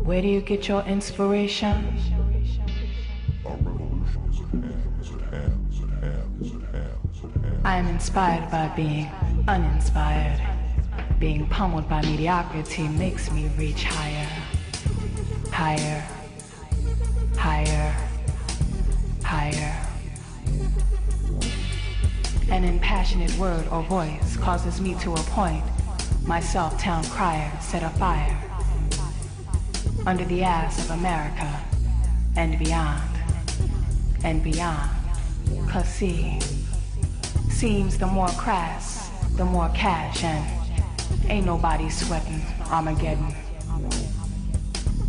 Where do you get your inspiration? Our revolution is at hand, is at hand, is at hand, is at hand, is at hand. I am inspired by being uninspired. Being pummeled by mediocrity makes me reach higher, higher, higher, higher. An impassionate word or voice causes me to appoint myself town crier set afire under the ass of America and beyond, and beyond. 'Cause see, seems the more crass, the more cash, and ain't nobody sweating Armageddon.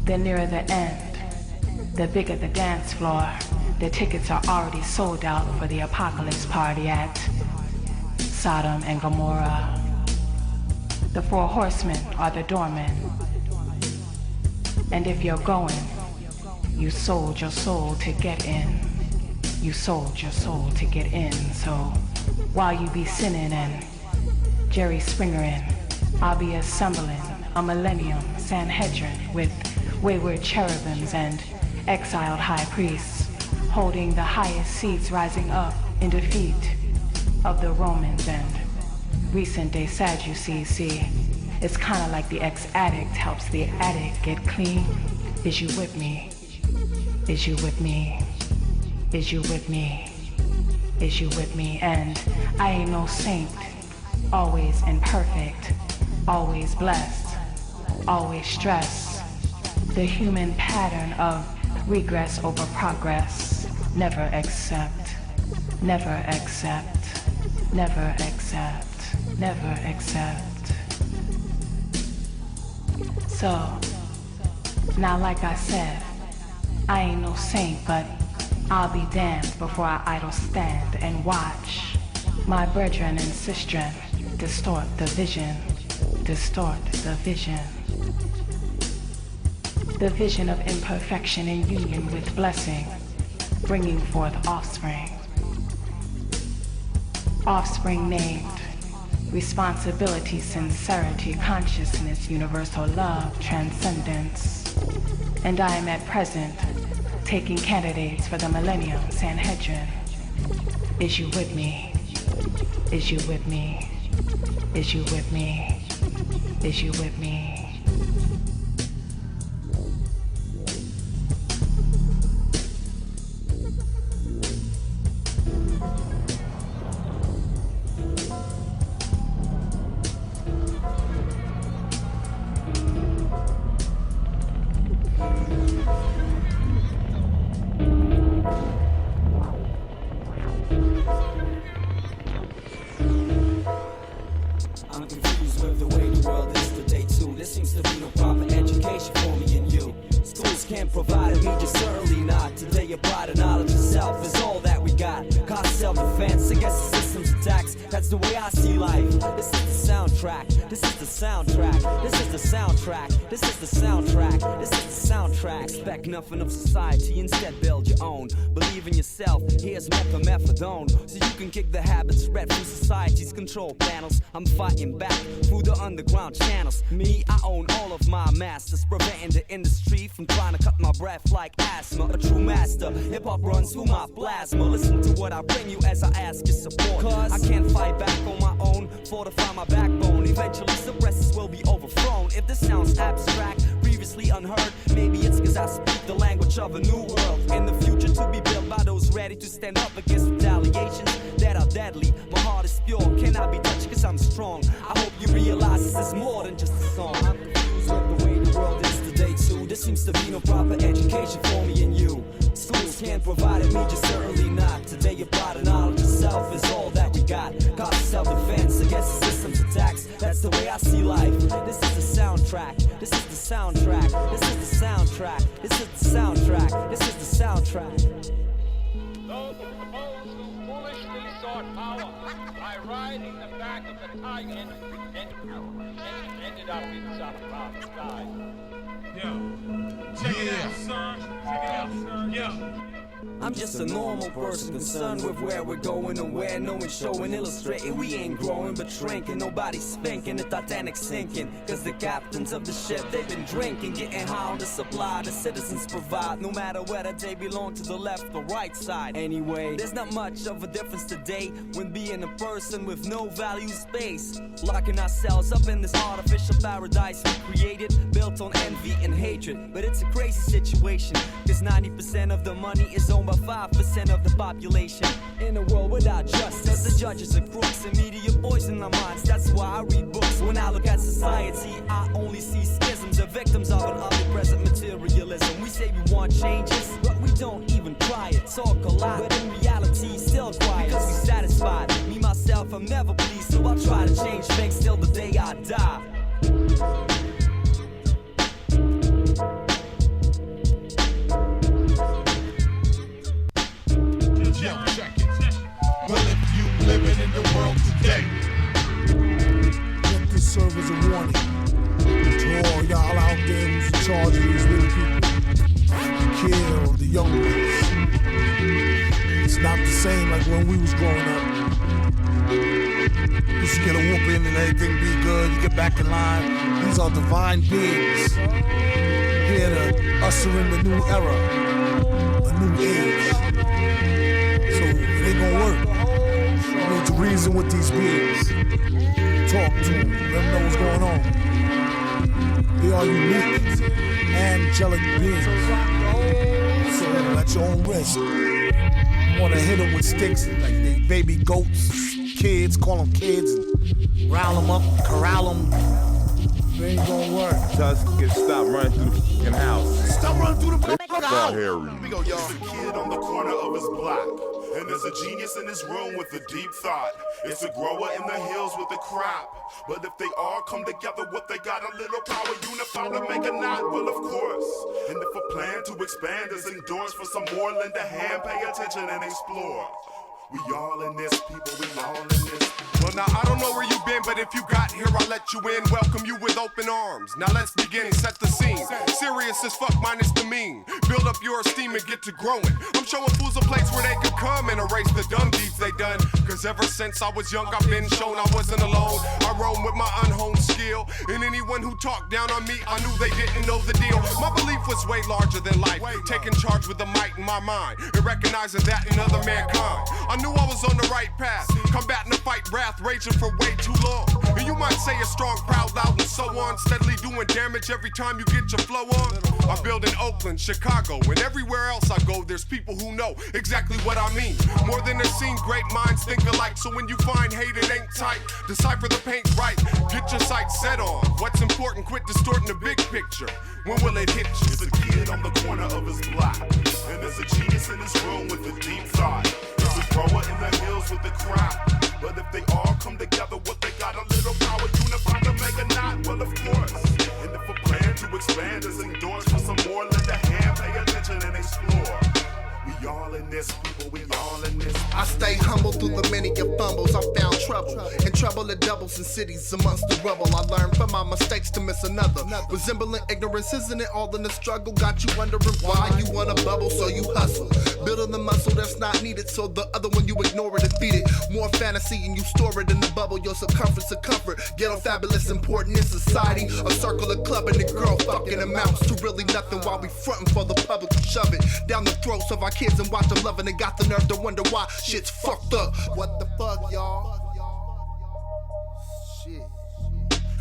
The nearer the end, the bigger the dance floor. The tickets are already sold out for the apocalypse party at Sodom and Gomorrah. The four horsemen are the doormen. And if you're going, you sold your soul to get in. You sold your soul to get in. So while you be sinning and Jerry Springerin, I'll be assembling a Millenium Sanhedrin with wayward cherubims and exiled high priests, holding the highest seats, rising up in defeat of the Romans and recent day Sadducees. See, it's kind of like the ex-addict helps the addict get clean. Is you with me? Is you with me? Is you with me? Is you with me? And I ain't no saint, always imperfect, always blessed, always stressed. The human pattern of regress over progress. Never accept, never accept, never accept, never accept. So, now like I said, I ain't no saint, but I'll be damned before I idle stand and watch my brethren and sistren distort the vision, distort the vision. The vision of imperfection in union with blessing, bringing forth offspring. Offspring named responsibility, sincerity, consciousness, universal love, transcendence. And I am at present taking candidates for the Millennium Sanhedrin. Is you with me? Is you with me? Is you with me? Is you with me? Nothing of society, instead build your own. Believe in yourself, here's methadone, so you can kick the habits spread from society's control panels. I'm fighting back through the underground channels. Me, I own all of my masters, preventing the industry from trying to cut my breath like asthma. A true master, hip-hop runs through my plasma. Listen to what I bring you as I ask your support, cause I can't fight back on my own, fortify my backbone. Eventually suppressors will be overthrown. If this sounds abstract, previously unheard, maybe it's cause I speak the language of a new world, and the future to be built by those ready to stand up against retaliations that are deadly. My heart is pure, cannot be touched cause I'm strong. I hope you realize this is more than just a song. I'm confused with the way the world is today too. There seems to be no proper education for me and you. Schools can't provide it, me just certainly not. Today your pride and knowledge of self is all that we got. Cause self-defense against the system's attacks. That's the way I see life. This is the soundtrack. This is the soundtrack. This is the soundtrack. This is the soundtrack. This is the soundtrack. Those who foolishly sought power by riding the back of the tiger ended up in some problems. Died. Yo, check it out, son. Check it out, son. Yo. I'm just a normal person concerned with where we're going and where no one's showing, illustrating. We ain't growing but shrinking, nobody's spanking, the Titanic sinking. Cause the captains of the ship, they've been drinking, getting high on the supply the citizens provide, no matter whether they belong to the left or right side. Anyway, there's not much of a difference today when being a person with no value space. Locking ourselves up in this artificial paradise we created, built on envy and hatred. But it's a crazy situation, cause 90% of the money is owned by 5% of the population. In a world without justice, the judges are crooks and media poison our minds. That's why I read books. When I look at society, I only see schisms. The victims of an omnipresent materialism. We say we want changes, but we don't even try it. Talk a lot, but in reality, still quiet. Because we satisfied. Me, myself, I'm never pleased, so I'll try to change things till the day I die. Yo, check it. Well, if you living in the world today, let this serve as a warning to all y'all out there who's in charge of these little people. Kill the young ones. It's not the same like when we was growing up. You used to get a whooping and everything be good, you get back in line. These are divine beings here to usher in the new era, a new age. So it ain't gonna work. You need to reason with these beings. Talk to them, let them know what's going on. They are unique, angelic beings. So at your own risk, you wanna hit them with sticks like they baby goats, kids, call them kids, and rile them up, corral them. It ain't gonna work. Just get stop running through the fucking house. Stop running through the house. Harry. We go, y'all. There's a kid on the corner of his block. And there's a genius in his room with a deep thought. It's a grower in the hills with a crop. But if they all come together, what they got, a little power unified to make a knot? Well, of course. And if a plan to expand is endorsed for some more, lend a hand, pay attention and explore. We all in this, people, we all in this. Well, now, I don't know where you've been, but if you got here, I'll let you in. Welcome you with open arms. Now let's begin, set the scene. Serious as fuck, minus the mean. Build up your esteem and get to growing. I'm showing fools a place where they could come and erase the dumb deeds they done. Cause ever since I was young, I've been shown I wasn't alone. I roam with my unhoned skill. And anyone who talked down on me, I knew they didn't know the deal. My belief was way larger than life. Taking charge with the might in my mind. And recognizing that in other mankind. I knew I was on the right path. Combating the fight, wrath, raging for way too long. And you might say it's strong, proud, loud, and so on. Steadily doing damage every time you get your flow on. I build in Oakland, Chicago, and everywhere else I go, there's people who know exactly what I mean. More than a scene, great minds think alike. So when you find hate, it ain't tight. Decipher the paint right. Get your sights set on what's important. Quit distorting the big picture. When will it hit you? There's a kid on the corner of his block. And there's a genius in his room with a deep thought. There's a grower in the hills with a crop. But if they all come together, what they got, a little power unified to make a knot? Well, of course. And if a plan to expand is endorsed for some more, lend a hand, pay attention and explore. We all in this, people, we all in this. I stay humble through the many of fumbles. I found trouble, and trouble it doubles in cities amongst the rubble. I learned from my mistakes to miss another. Resembling ignorance, isn't it all in the struggle? Got you wondering why you wanna bubble, so you hustle. Building the muscle that's not needed, so the other one you ignore it and feed it. More fantasy and you store it in the bubble. Your circumference of comfort, ghetto fabulous, important in society. A circle of club and the girl fucking amounts to really nothing while we frontin' for the public to shove it down the throats of our kids and watch them loving and got the nerve to wonder why shit's fucked up. What the fuck, y'all? Shit.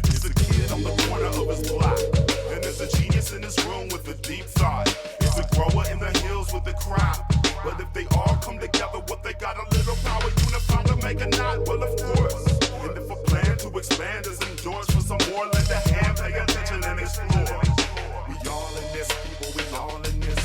There's a kid on the corner of his block. And there's a genius in his room with a deep thought. There's a grower in the hills with a crop. But if they all come together, what they got, a little power unified to make a knot? Well, of course. And if a plan to expand is endorsed for some more, lend a hand, pay attention and explore. We all in this, people, we all in this.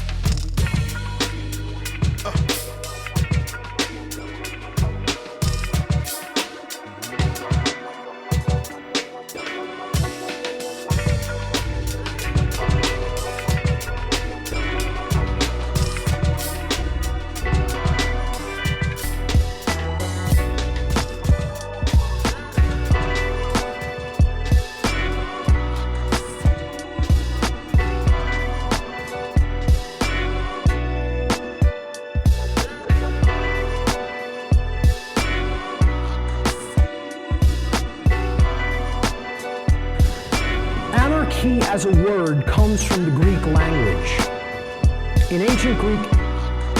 Anarchy as a word comes from the Greek language. In ancient Greek,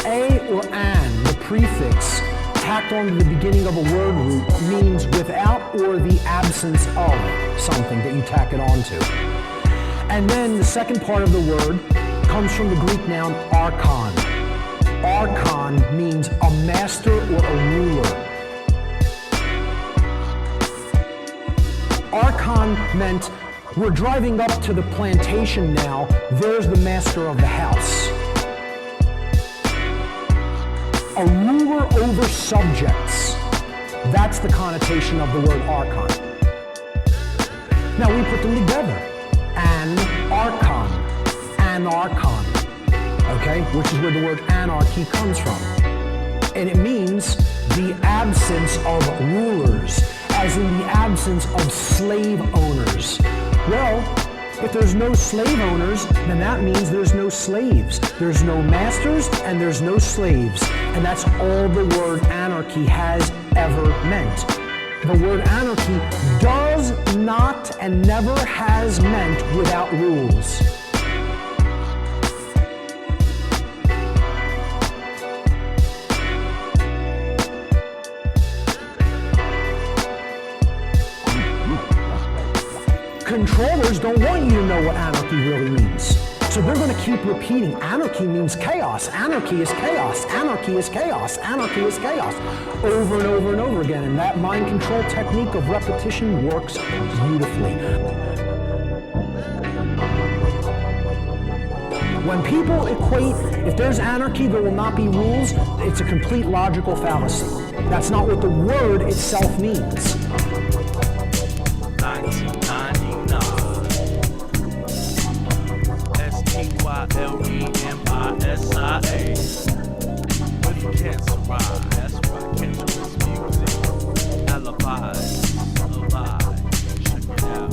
a or an, the prefix tacked onto the beginning of a word root, means without or the absence of something that you tack it onto. And then the second part of the word comes from the Greek noun archon. Archon means a master or a ruler. Archon meant we're driving up to the plantation now, there's the master of the house. A ruler over subjects. That's the connotation of the word archon. Now we put them together. Anarchon, okay? Which is where the word anarchy comes from. And it means the absence of rulers, as in the absence of slave owners. Well, if there's no slave owners, then that means there's no slaves. There's no masters and there's no slaves. And that's all the word anarchy has ever meant. The word anarchy does not and never has meant without rules. Controllers don't want you to know what anarchy really means. So they're going to keep repeating, anarchy means chaos, anarchy is chaos, anarchy is chaos, anarchy is chaos, over and over and over again. And that mind control technique of repetition works beautifully. When people equate, if there's anarchy, there will not be rules, it's a complete logical fallacy. That's not what the word itself means. 1999 STYLEMISIA with Cancer Ride. That's right, Cancer's music. Alibis, alive. Check it out.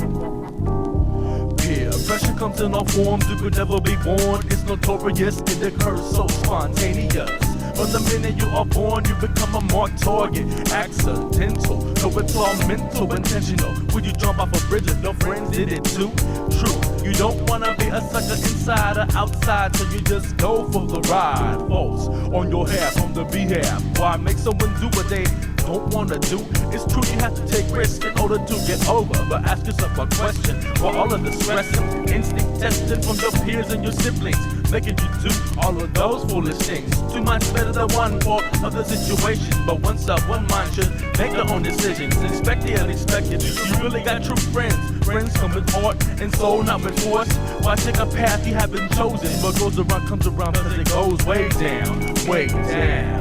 Peer pressure comes in all forms you could never be born. It's notorious, it occurs so spontaneous. From the minute you are born, you become a marked target. Accidental, no, it's all mental, intentional. Would you jump off a bridge if your friends did it too? True, you don't wanna be a sucker inside or outside, so you just go for the ride. False, on your half, on the behalf. Why make someone do what they don't wanna do? It's true you have to take risks in order to get over, but ask yourself a question. For all of the stressing, instinct testing from your peers and your siblings, making you do all of those foolish things. Two minds better than one for other situations, but once up, one mind should make their own decisions. Inspect the unexpected. You really got true friends. Friends come with heart and soul, not with force. Why take a path you haven't chosen? What goes around comes around, because it goes way down, yeah.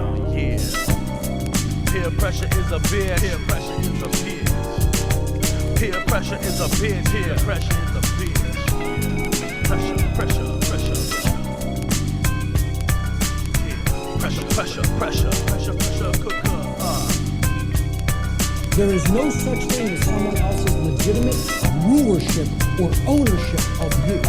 Peer pressure is a bitch. Peer pressure is a bitch. Peer pressure is a bitch. Peer pressure is a bitch. Pressure. Pressure, cooker. There is no such thing as someone else's legitimate rulership or ownership of you.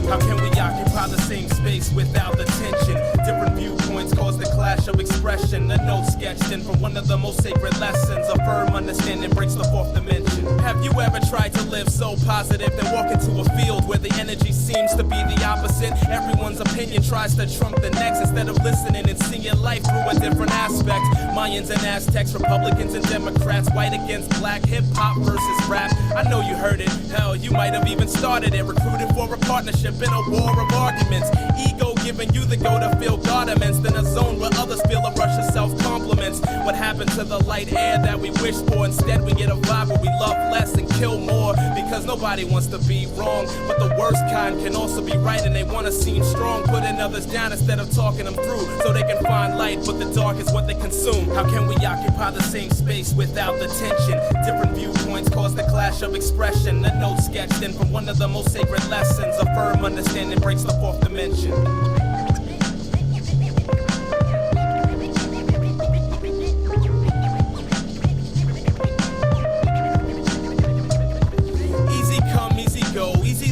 How can we occupy the same space without the tension? Different viewpoints cause the clash of expression. A note sketched in from one of the most sacred lessons. A firm understanding breaks the fourth dimension. Have you ever tried to live so positive that walk into a field where the energy seems to be the opposite? Everyone's opinion tries to trump the next instead of listening and seeing life through a different aspect. Mayans and Aztecs, Republicans and Democrats, white against black, hip-hop versus rap. I know you heard it. Hell, you might have even started it. Recruited for a partnership in a war of arguments. Ego giving you the go to feel God immense. Then a zone where others feel a rush of self-compliments. What happened to the light air that we wish for? Instead we get a vibe where we love less and kill more. Because nobody wants to be wrong, but the worst kind can also be right, and they want to seem strong, putting others down instead of talking them through, so they can find light, but the dark is what they consume. How can we occupy the same space without the tension? Different viewpoints cause the clash of expression. A note sketched in from one of the most sacred lessons. A firm understanding breaks the fourth dimension.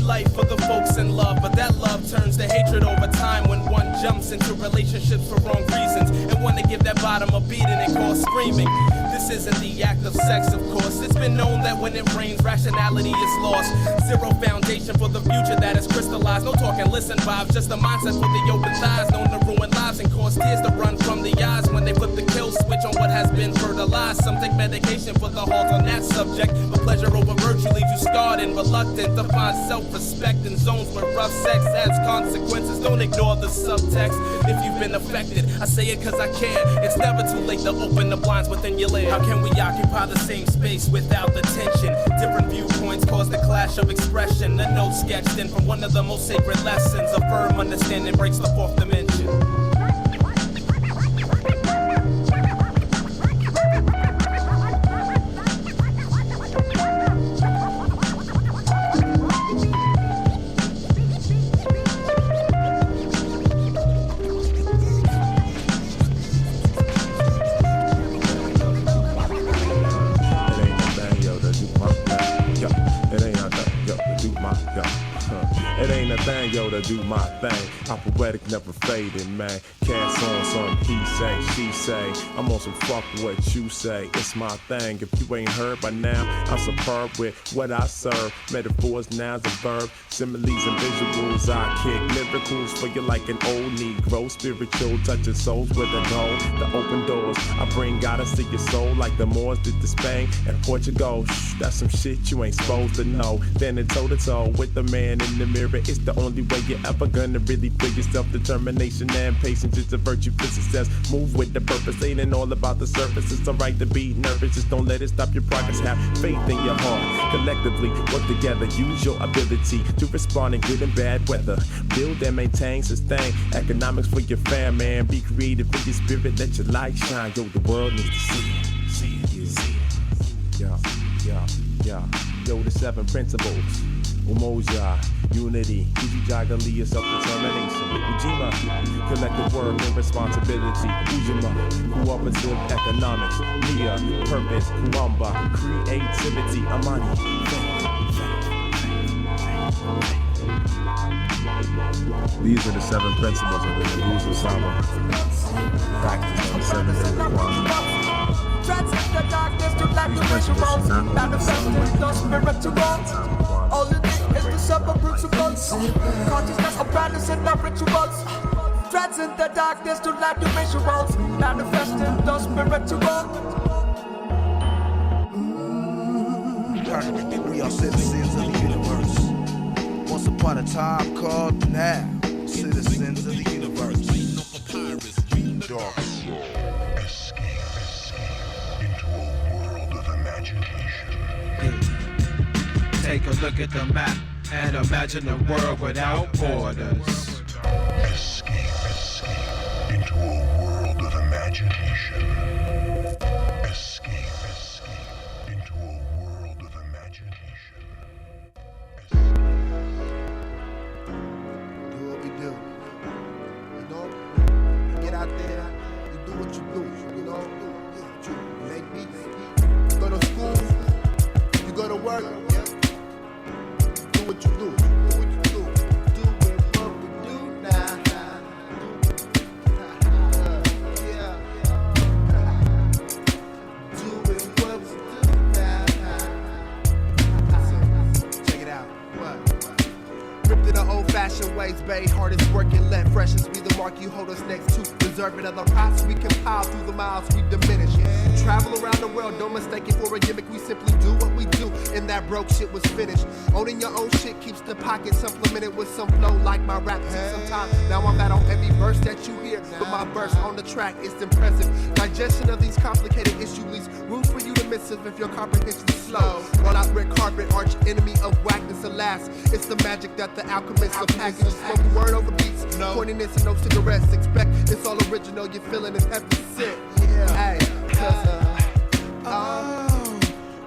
Life for the folks in love, but that love turns to hatred over time when one jumps into relationships for wrong reasons and want to give that body bottom of beating and call screaming. This isn't the act of sex, of course. It's been known that when it rains, rationality is lost. Zero foundation for the future that is crystallized. No talking, listen vibes, just a mindset for the open thighs. Known to ruin lives and cause tears to run from the eyes when they flip the kill switch on what has been fertilized. Some take medication for the halt on that subject, but pleasure over virtue leaves you scarred and reluctant to find self-respect in zones where rough sex has consequences. Don't ignore the subtext if you've been affected. I say it cause I care. It's never too late to open the blinds within your lair. How can we occupy the same space without the tension? Different viewpoints cause the clash of expression. The note sketched in from one of the most sacred lessons. A firm understanding breaks the fourth dimension. Yo, to do my thing. I'm poetic, never fading, man. Cast on some he say, she say. I'm on some fuck what you say. It's my thing. If you ain't heard by now, I'm superb with what I serve. Metaphors, nouns, and verbs, similes and visuals. I kick lyricals for you like an old Negro. Spiritual, touching souls with a goal. The open doors, I bring guidance to your soul like the Moors did to Spain and Portugal. Shh, that's some shit you ain't supposed to know. Standing toe to toe with the man in the mirror. It's the only way you're ever gonna really feel your self-determination and patience is a virtue for success. Move with the purpose, ain't all about the surface. It's alright to be nervous, just don't let it stop your progress. Have faith in your heart. Collectively, work together, use your ability to respond in good and bad weather. Build and maintain, sustain economics for your fam, man. Be creative in your spirit, let your light shine. Yo, the world needs to see it. See it, see it. Yo, the 7 principles. Umoja, unity, Ujijagali, self-determination. Ujima, collective work and responsibility. Ujima, cooperative economics. Nia, purpose. Kuamba, creativity. Amani, These are the 7 principles of the Jerusalem Sama. Practice the 7 requirements. Transcend the darkness to light the visuals. Manifesting the spirituals. All it is the 7 principles. Consciousness of practice and not rituals. Transcend the darkness to light the visuals. Manifesting the spirituals. We are citizens of the universe. Once upon a time called now. Citizens of the universe. Dark soul. Take a look at the map and imagine a world without borders. Escape into a world of imagination. Escape into a world of imagination. Do what we do. You know, you get out there, you do what you do. You know, you make beats. You go to school, you go to work. What you do, what you do, doing what we do now. Yeah, doing what we do now. So, check it out. What? Ripped in the old-fashioned ways, babe. Hardest working, let freshness be the mark you hold us next to. Preserving other pots we compile through the miles we diminish. Travel around the world, don't mistake it for a gimmick. We simply do what we do, and that broke shit was finished. Owning your own shit keeps the pocket supplemented with some flow like my rap took some time. Now I'm at on every verse that you hear, but my verse on the track is impressive. Digestion of these complicated issues leaves room for you to miss if your comprehension is slow. Roll out red carpet, arch enemy of whackness, alas. It's the magic that the alchemists of package. Spoken word over beats, pointiness and no cigarettes. Expect it's all original, you're feeling it every sip. Hey,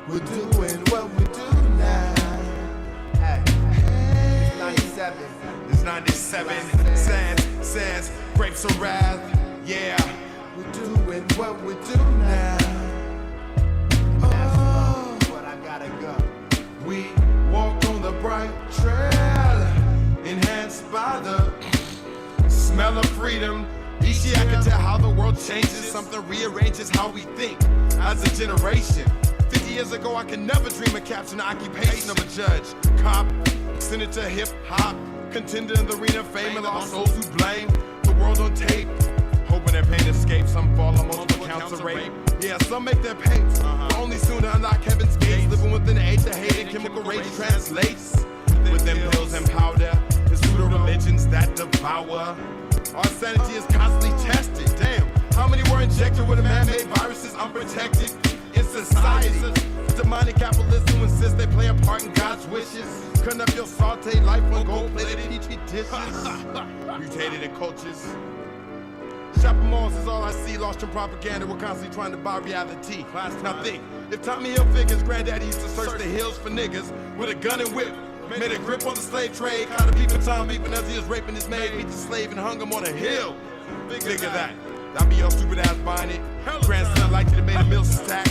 we're doing what we do now. Hey, it's 97. It's 97. Sands, grapes of wrath. Yeah. We're doing what we do now. That's what I gotta go. We walk on the bright trail, enhanced by the smell of freedom. Each Easy, I can tell how the world changes. Something rearranges how we think as a generation. 50 years ago, I could never dream of capturing the occupation of a judge, cop, senator, hip-hop, contender in the arena of fame, and lost souls who blame the world on tape. Hoping their pain escapes, some fall on multiple counts of rape. Yeah, some make their papes, but only soon to unlock heaven's gates. Living within the age of hate and chemical rage translates. Within pills and powder, the pseudo religions that devour. Our sanity is constantly tested. Damn, how many were injected with a man-made viruses unprotected in society? Demonic capitalism who insists they play a part in God's wishes. Cutting up your sauteed life on gold-plated petri dishes. Mutated in cultures. Shopping malls is all I see, lost in propaganda. We're constantly trying to buy reality. Now think, if Tommy Hilfiger's granddaddy used to search the hills for niggas with a gun and whip, made a grip on the slave trade, caught a beef with Tom Beepin' as he was raping his maid, beat the slave and hung him on a hill. Figure that. I'll be your stupid ass buying it. Grandson likely to made a meal stack.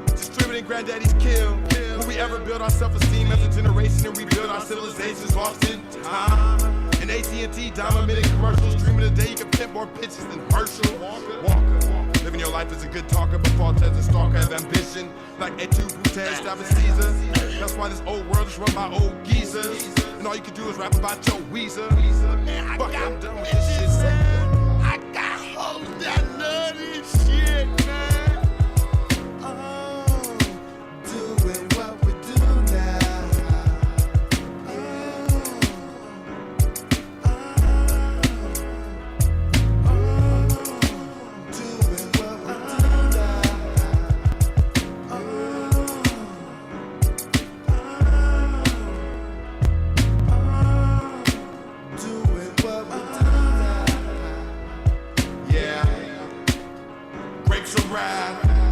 Distributing granddaddy's kill. Will we ever build our self-esteem as a generation and rebuild our civilizations lost in time? And AT&T diamond-minute commercials, dreaming the day you can pimp more pitches than Ursula. Walker. Living your life as a good talker, but false as a stalker have ambition. Like Etude Brute, Stabbing Caesar. That's why this old world is run by old geezers. And all you can do is rap about your Weezer. Man, fuck, I'm done with this shit. I got hold of that nutty shit, man. Oh, doing what we do now.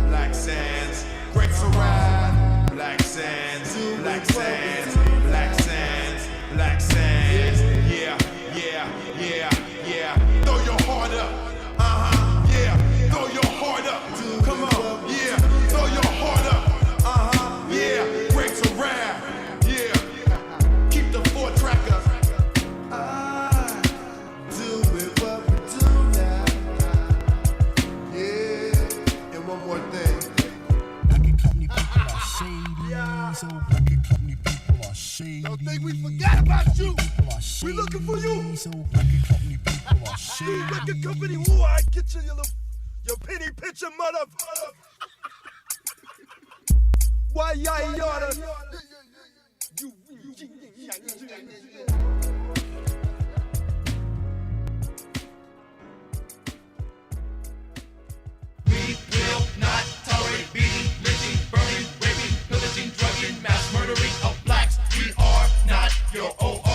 Black sands, grapes are ride, black sands, black sands, black sands, black sands. Yeah, yeah, yeah, yeah. Throw your heart up, yeah. Throw your heart up. Come on, yeah. Throw your heart up, yeah. Grapes are ride, yeah. Keep the 4-tracker. Don't think we forgot about you. We looking for you. You record company, who I get you your penny pitcher, mother. Why y'all oughta? We will not tolerate beating, lynching, burning, raping, pillaging, drugging, mass murdering of blacks. We are not your ORDINARYRAPPERNIGGERS.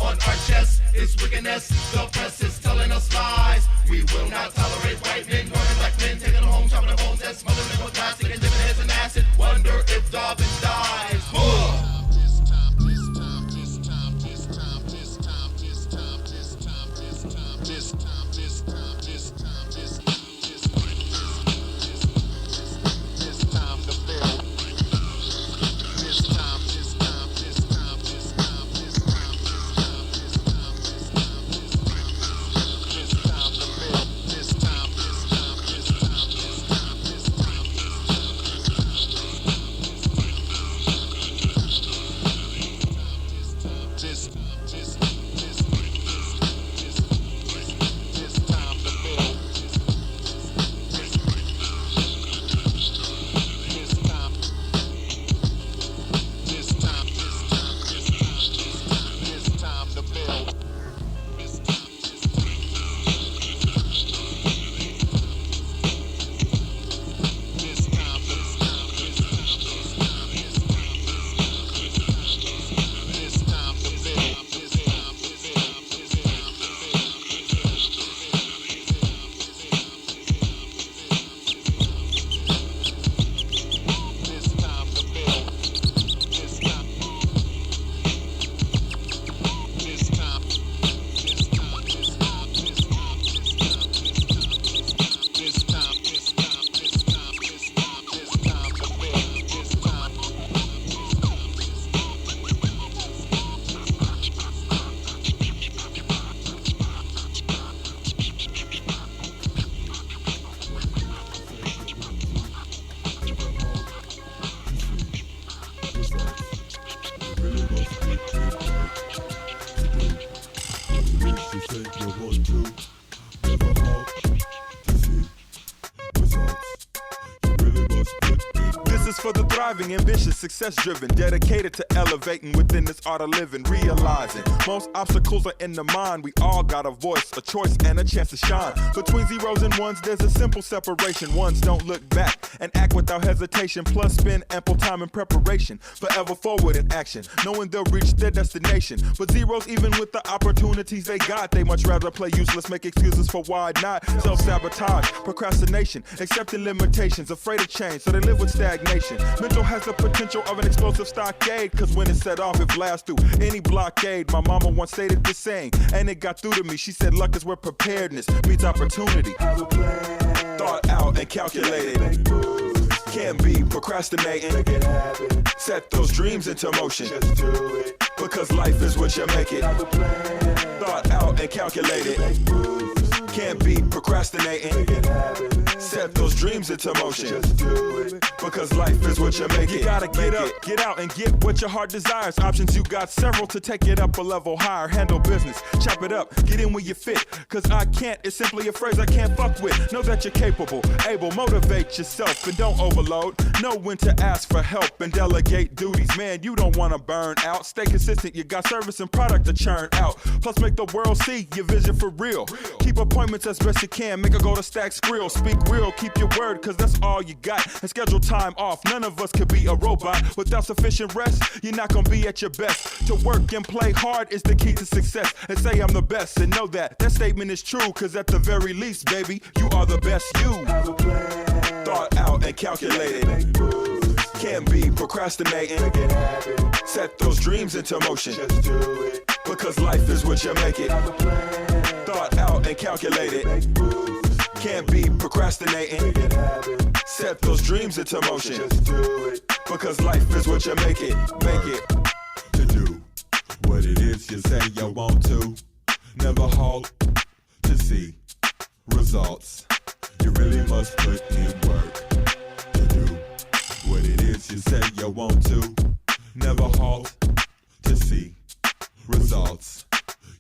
On our chest is wickedness. The press is telling us lies. We will not tolerate white men murdering black men, taking them home, chopping their bones, and smothering them with plastic and dipping heads in acid. Wonder if Darwin dies. you say you want to. Never halt to see results. You really must put in. This is for the thriving, ambitious, success-driven, dedicated to elevating within this art of living, realizing most obstacles are in the mind. We all got a voice, a choice, and a chance to shine. Between zeros and ones, there's a simple separation. Ones don't look back and act without hesitation, plus spend ample time in preparation, forever forward in action, knowing they'll reach their destination. But zeros, even with the opportunities they got, they much rather play useless, make excuses for why not. Self-sabotage, procrastination, accepting limitations, afraid of change, so they live with stagnation. Mental has the potential of an explosive stockade, cause when it's set off, it blasts through any blockade. My mama once stated this saying, and it got through to me. She said luck is where preparedness meets opportunity. Thought out and calculated, can't be procrastinating. Set those dreams into motion, because life is what you make it. Thought out and calculated, can't be procrastinating. Set those dreams into motion, because life is what you make it. You gotta get up, get out, and get what your heart desires. Options, you got several to take it up a level higher. Handle business, chop it up, get in where you fit. Cause I can't, it's simply a phrase I can't fuck with. Know that you're capable, able, motivate yourself, and don't overload. Know when to ask for help and delegate duties. Man, you don't wanna burn out. Stay consistent, you got service and product to churn out. Plus make the world see your vision for real. Keep appointments as best you can, make a goal to stack skrill. Speak real, keep your word, cause that's all you got. And schedule time off, none of us could be a robot. Without sufficient rest, you're not gonna be at your best. To work and play hard is the key to success. And say I'm the best, and know that statement is true. Cause at the very least, baby, you are the best you. Thought out and calculated, can't be procrastinating. Set those dreams into motion, because life is what you make it. Thought out and calculated, can't be procrastinating. Set those dreams into motion, because life is what you make it. Make it. To do what it is you say you want to. Never halt to see results. You really must put in work. To do what it is you say you want to. Never halt to see results.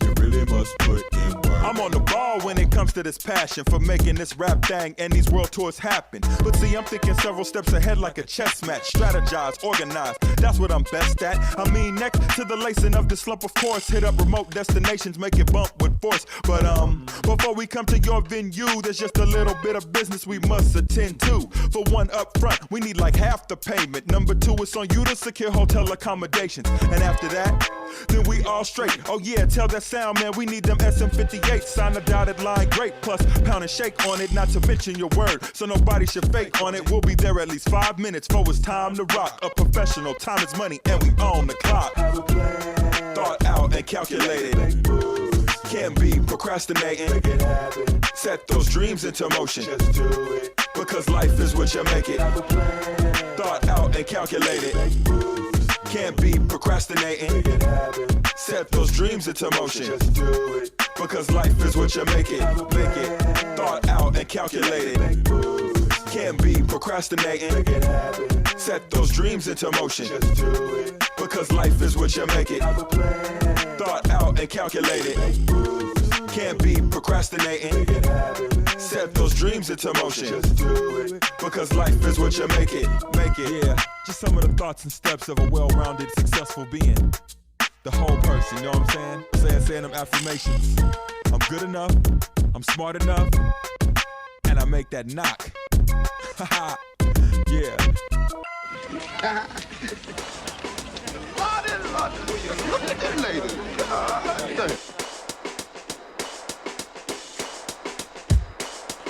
You really must put in work. I'm on the ball when it comes to this passion for making this rap thing and these world tours happen. But see, I'm thinking several steps ahead like a chess match. Strategize, organize, that's what I'm best at. I mean, next to the lacing of the slump, of course. Hit up remote destinations, make it bump with force. But before we come to your venue, there's just a little bit of business we must attend to. For one, up front, we need like half the payment. Number two, it's on you to secure hotel accommodations. And after that, then we all straight. Oh yeah, tell that sound man, we need them SM58. Sign a dotted line, great, plus pound and shake on it. Not to mention your word, so nobody should fake on it. We'll be there at least 5 minutes before it's time to rock. A professional, time is money, and we own the clock. Thought out and calculated, can't be procrastinating. Set those dreams into motion, because life is what you make it. Thought out and calculated, can't be procrastinating. Set those dreams into motion, because life is what you make it. Make it. Thought out and calculated, can't be procrastinating. Set those dreams into motion, because life is what you make it. Thought out and calculated, can't be procrastinating. Set those dreams into motion, because life is what you make it. Make it. Yeah, just some of the thoughts and steps of a well-rounded, successful being. The whole person, you know what I'm saying? Saying them affirmations. I'm good enough, I'm smart enough, and I make that knock. Haha, yeah. Look at that lady.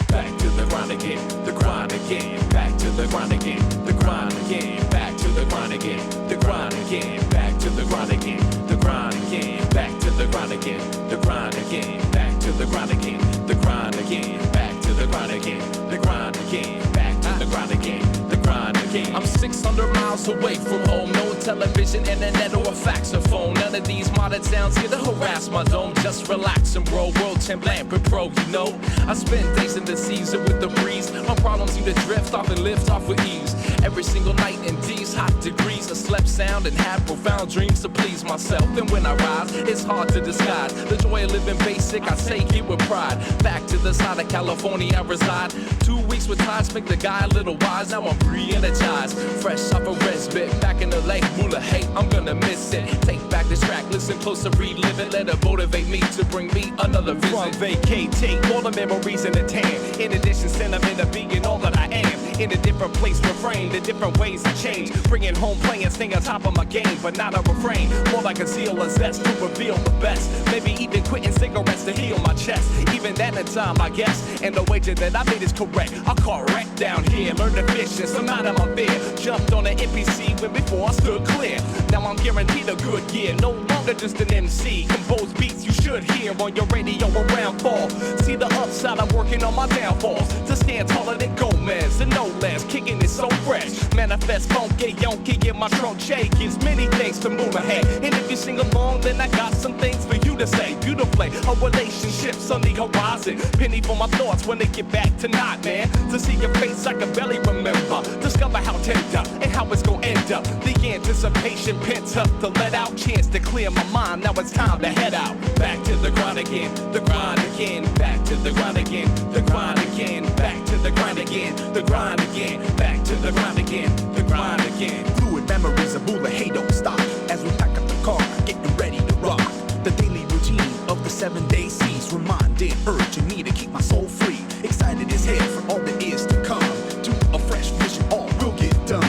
Back to the grind again, the grind again. Back to the grind again, the grind again. Back to the grind again, the grind again. Back to the grind again, the grind again. Back to the grind again, the grind again. Back to the grind again, the grind again. Back to the grind again, the grind again. Back to the grind again, the grind again. I'm 600 miles away from home. No television, internet, or a faxophone. None of these modern sounds here to harass my dome. Just relax and roll. World Champ Lamp Pro, you know. I spend days in the season with the breeze. My problems seem to drift off and lift off with ease. Every single night in these hot degrees, I slept sound and had profound dreams to please myself. And when I rise, it's hard to disguise the joy boy living basic, I take it with pride. Back to the side of California I reside. 2 weeks with ties make the guy a little wise. Now I'm re-energized, fresh off a respite. Back in the lake, moolah, hey, I'm gonna miss it. Take back this track, listen close to relive it. Let it motivate me to bring me another visit. From vacate, take all the memories in the tan. In addition, sentiment of being all that I am. In a different place, refrain, the different ways to change. Bringing home playing, staying on top of my game, but not a refrain. More like a zeal, a zest to reveal the best. Maybe even quitting cigarettes to heal my chest. Even that in time, I guess. And the wager that I made is correct. I correct down here, learn to fish and some out of my fear. Jumped on an NPC when before I stood clear. Now I'm guaranteed a good year. No longer just an MC. Compose beats you should hear on your radio around fall. See the upside, I'm working on my downfalls. To stand taller than Gomez and no less. Kicking it so fresh. Manifest funky yonky in my trunk shake. Gives many things to move ahead. And if you sing along, then I got some things for you to say. Beautifully, a relationship's on the horizon. Penny for my thoughts when they get back tonight, man. To see your face, I can barely remember. Discover how tender and how it's gonna end up. The anticipation pent up to let out. Chance to clear my mind, now it's time to head out. Back to the grind again, the grind again. Back to the grind again, the grind again. Back to the grind again, the grind again. Back to the grind again, the grind again. Fluid memories of moolah, hey, don't stop. As we pack up the car, getting ready to rock. The daily routine of the 7-day seas, reminding, urging me to keep my soul free. Excited as hell for all that is to come. To a fresh vision, all will get done.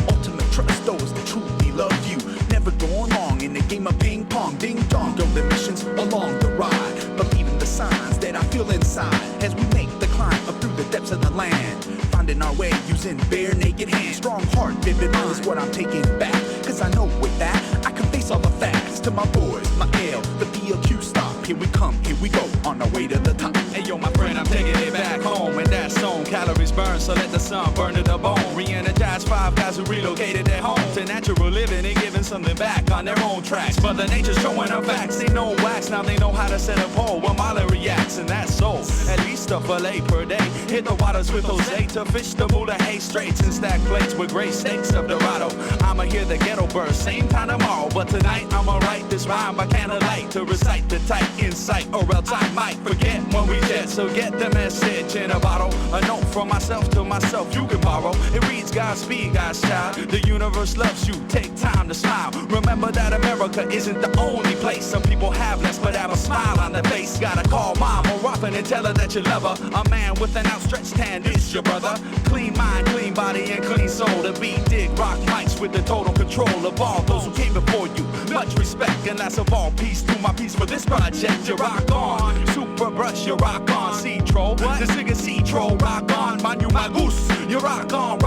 Ultimate trust those that truly love you. Never going wrong in the game of ping pong. Ding dong, go the missions along the ride. Believe in the signs that I feel inside as we make the climb up through the depths of the land. Finding our way using bare naked hands. Strong heart, vivid mind is what I'm taking back. Cause I know with that, I can face all the facts. To my boys, my L, the BLQ stop. Here we come, here we go, on our way to the top. Hey yo, my friend, I'm taking it back home. And that song, calories burn, so let the sun burn to the bone. Re-energize 5 guys who relocated their home to natural living and giving something back on their own tracks. But the nature's showing them facts. They know wax, now they know how to set a pole. While Molly reacts, and that's so. At least a fillet per day. Hit the waters with Jose to fish the moolah hay straights and stack plates with great steaks of Dorado. I'ma hear the ghetto burst, same time tomorrow. But tonight I'ma write this rhyme by candlelight to recite the tight insight, or else I might forget when we jet. So get the message in a bottle. A note from myself to myself you can borrow. It reads Godspeed, God's child. The universe loves you, take time to smile. Remember that America isn't the only place. Some people have less but have a smile on their face. Gotta call mom or often and tell her that you love her. A man with an outstretched hand is your brother. Clean mind, clean body, and clean soul. To beat, dig, rock mics with the total control of all those who came before you. Much respect, and that's of all peace to my piece for this project. You rock on, super brush, you rock on. C-Troll, the singer C-Troll, rock on. Manu Magus, you rock on.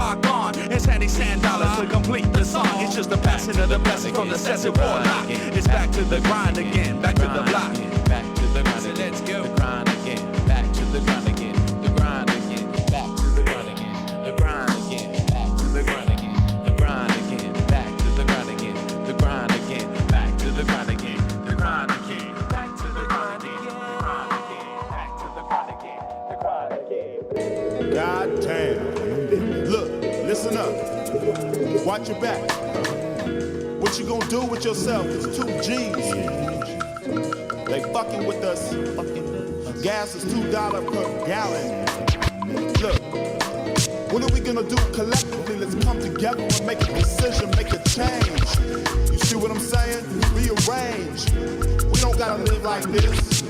It's Handy $10 to complete the song. It's just the passing of the blessing from the excessive warlock. It's back to the grind again, back to the block. Back to the grind again, let's go. The grind again, back to the grind again, the grind again, back to the grind again, the grind again, back to the grind again, the grind again, back to the grind again, the grind again, back to the grind again, the grind again, back to the grind again, the grind again, back to the grind again, the grind again. God damn. Look, listen up. Watch your back. What you gonna do with yourself? It's 2 G's. They fucking with us. Gas is $2 per gallon. Look, what are we gonna do collectively? Let's come together and make a decision, make a change. You see what I'm saying? Rearrange. We don't gotta live like this.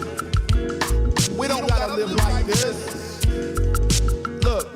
We don't gotta live like this. Look.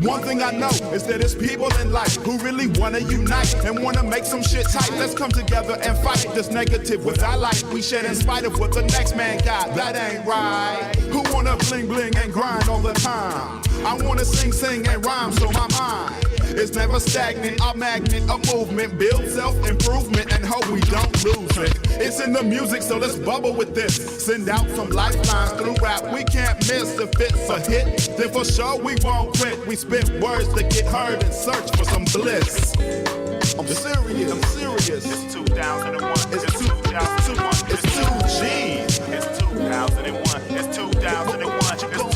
One thing I know is that there's people in life who really wanna unite and wanna make some shit tight. Let's come together and fight this negative with our light. We shed in spite of what the next man got. That ain't right. Who wanna bling bling and grind all the time? I wanna sing and rhyme so my mind is never stagnant. A magnet, a movement, build self-improvement and hope we don't lose it. It's in the music, so let's bubble with this. Send out some lifelines through rap. We can't miss if it's a hit. Then for sure we won't quit. We spit words that get heard and search for some bliss. I'm serious. It's 2001. It's 2001. It's 2 G's. It's 2001. It's 2001. It's 2001. What you gonna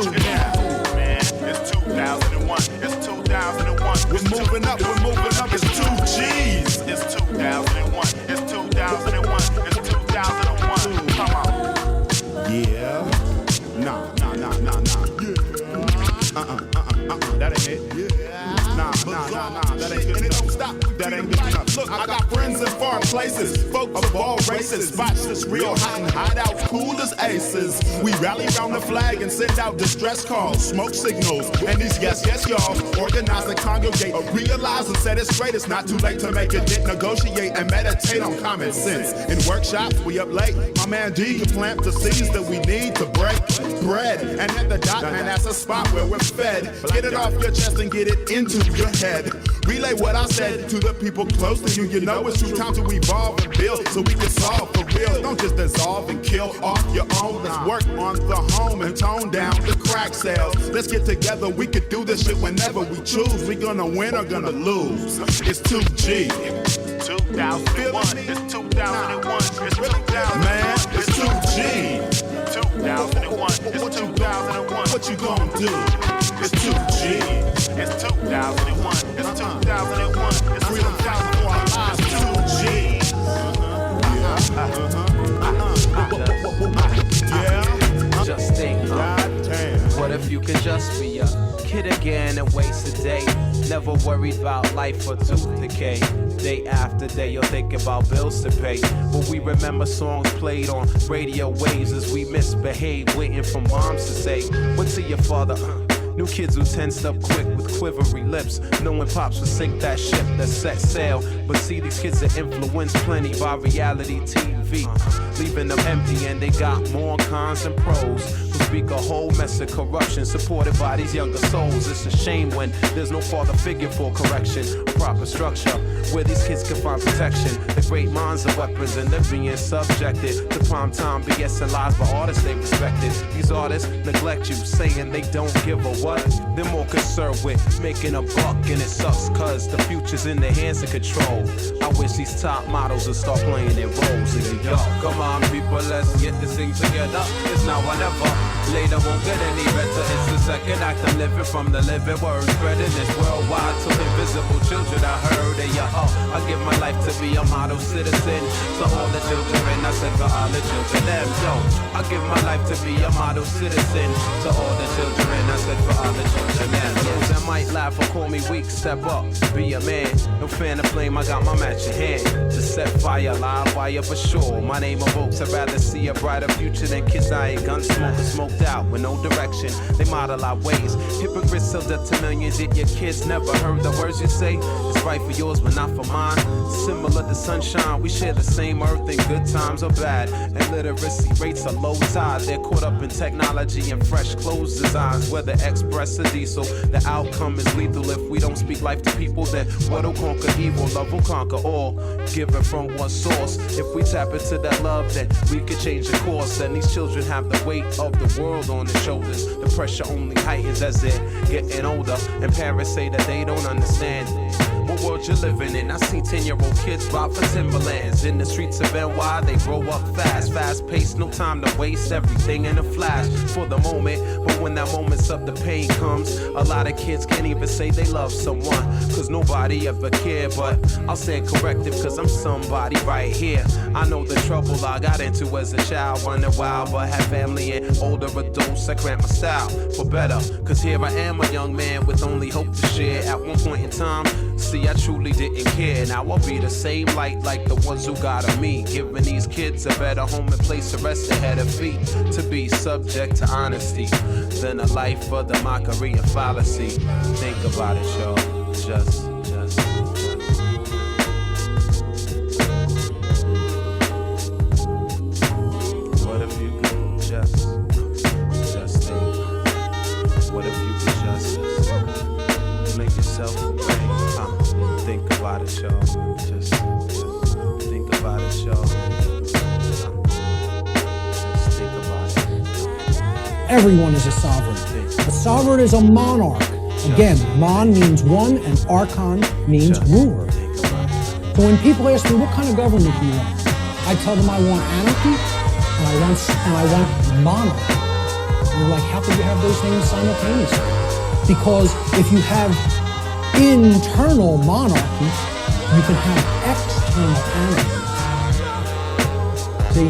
do now? Man, it's 2001. It's 2001. We're moving up. It's 2 G's. It's 2001. It's 2001. It's 2001. places. Folks of all races, spots that's real hot and hideouts cool as aces. We rally around the flag and send out distress calls, smoke signals, and these yes y'all organize and congregate. Realize and set it straight, it's not too late to make a dent. Negotiate and meditate on common sense. In workshops, we up late. My man D can plant the seeds that we need to break bread. And at the dot, man, that's a spot where we're fed. Get it off your chest and get it into your head. Relay what I said to the people close to you. You know it's true time to evolve and build so we can solve for real. Don't just dissolve and kill off your own. Let's work on the home and tone down the crack sales. Let's get together, we could do this shit whenever we choose. We gonna win or gonna lose. It's 2G. 2001, it's 2001, it's 2000. Man, it's 2G. 2001, it's 2001. What you gonna do? It's 2G. It's 2001, it's 2001. It's freedom thousand for our lives. 2G. Yeah. Just think, what if you could just be a kid again and waste a day? Never worried about life or tooth decay. Day after day, you're thinking about bills to pay. But we remember songs played on radio waves as we misbehave, waiting for moms to say, what to your father? New kids who tensed up quick with quivery lips, knowing pops would sink that ship that set sail. But see, these kids are influenced plenty by reality TV, leaving them empty, and they got more cons than pros. Who speak a whole mess of corruption, supported by these younger souls. It's a shame when there's no father figure for correction, a proper structure where these kids can find protection. The great minds are weapons, and they're being subjected to prime time BS and lies by artists they respected. These artists neglect you, saying they don't give a what. They're more concerned with making a buck, and it sucks cause the future's in their hands to control. I wish these top models would start playing their roles. And yo, come on people, let's get this thing together. It's now or never. Later won't get any better. It's the second act I'm living from the living word, spreading this worldwide to invisible children. I heard it, I give my life to be a model citizen. So all the children, I said for all the children, them, yo. I give my life to be a model citizen. To all the children, I said for all the children, them. Those that might laugh or call me weak, step up, be a man. No fan of flame, I got my match in hand. To set fire, live wire for sure. My name evokes, I'd rather see a brighter future than kids I ain't gun smoking, smoked out with no direction. They model our ways. Hypocrites sell that to millions, yet your kids never heard the words you say. It's right for yours, but not for mine. Similar to sunshine, we share the same earth, and good times are bad. And literacy rates are low tide. They're caught up in technology and fresh clothes designs. Whether express or diesel, the outcome is lethal. If we don't speak life to people, then what'll conquer evil? Love will conquer all. Given from one source. If we tap into that love, then we could change the course. And these children have the weight of the world on their shoulders. The pressure only heightens as they're getting older. And parents say that they don't understand what world you're living in. I see 10-year-old kids rob for Timberlands. In the streets of NY, they grow up fast. Fast-paced, no time to waste. Everything in a flash for the moment. But when that moment's up, the pain comes. A lot of kids can't even say they love someone, cause nobody ever cared. But I'll stand corrective, cause I'm somebody right here. I know the trouble I got into as a child, running wild, but had family and older adults that cramped my style for better. Cause here I am, a young man with only hope to share. At one point in time, see, I truly didn't care. Now I'll be the same light like the ones who got on me, giving these kids a better home and place to rest their head and feet. To be subject to honesty, than a life of the mockery and fallacy. Think about it, y'all. Just. What if you could just think? What if you could just make yourself away? Think about it, y'all. Just think about it, y'all. Just think about it. Everyone is a sovereign. A sovereign is a monarch. Again, mon means one and archon means ruler. So when people ask me, what kind of government do you want? I tell them I want anarchy and I want monarchy. And they're like, how could you have those things simultaneously? Because if you have internal monarchy, you can have external anarchy. See,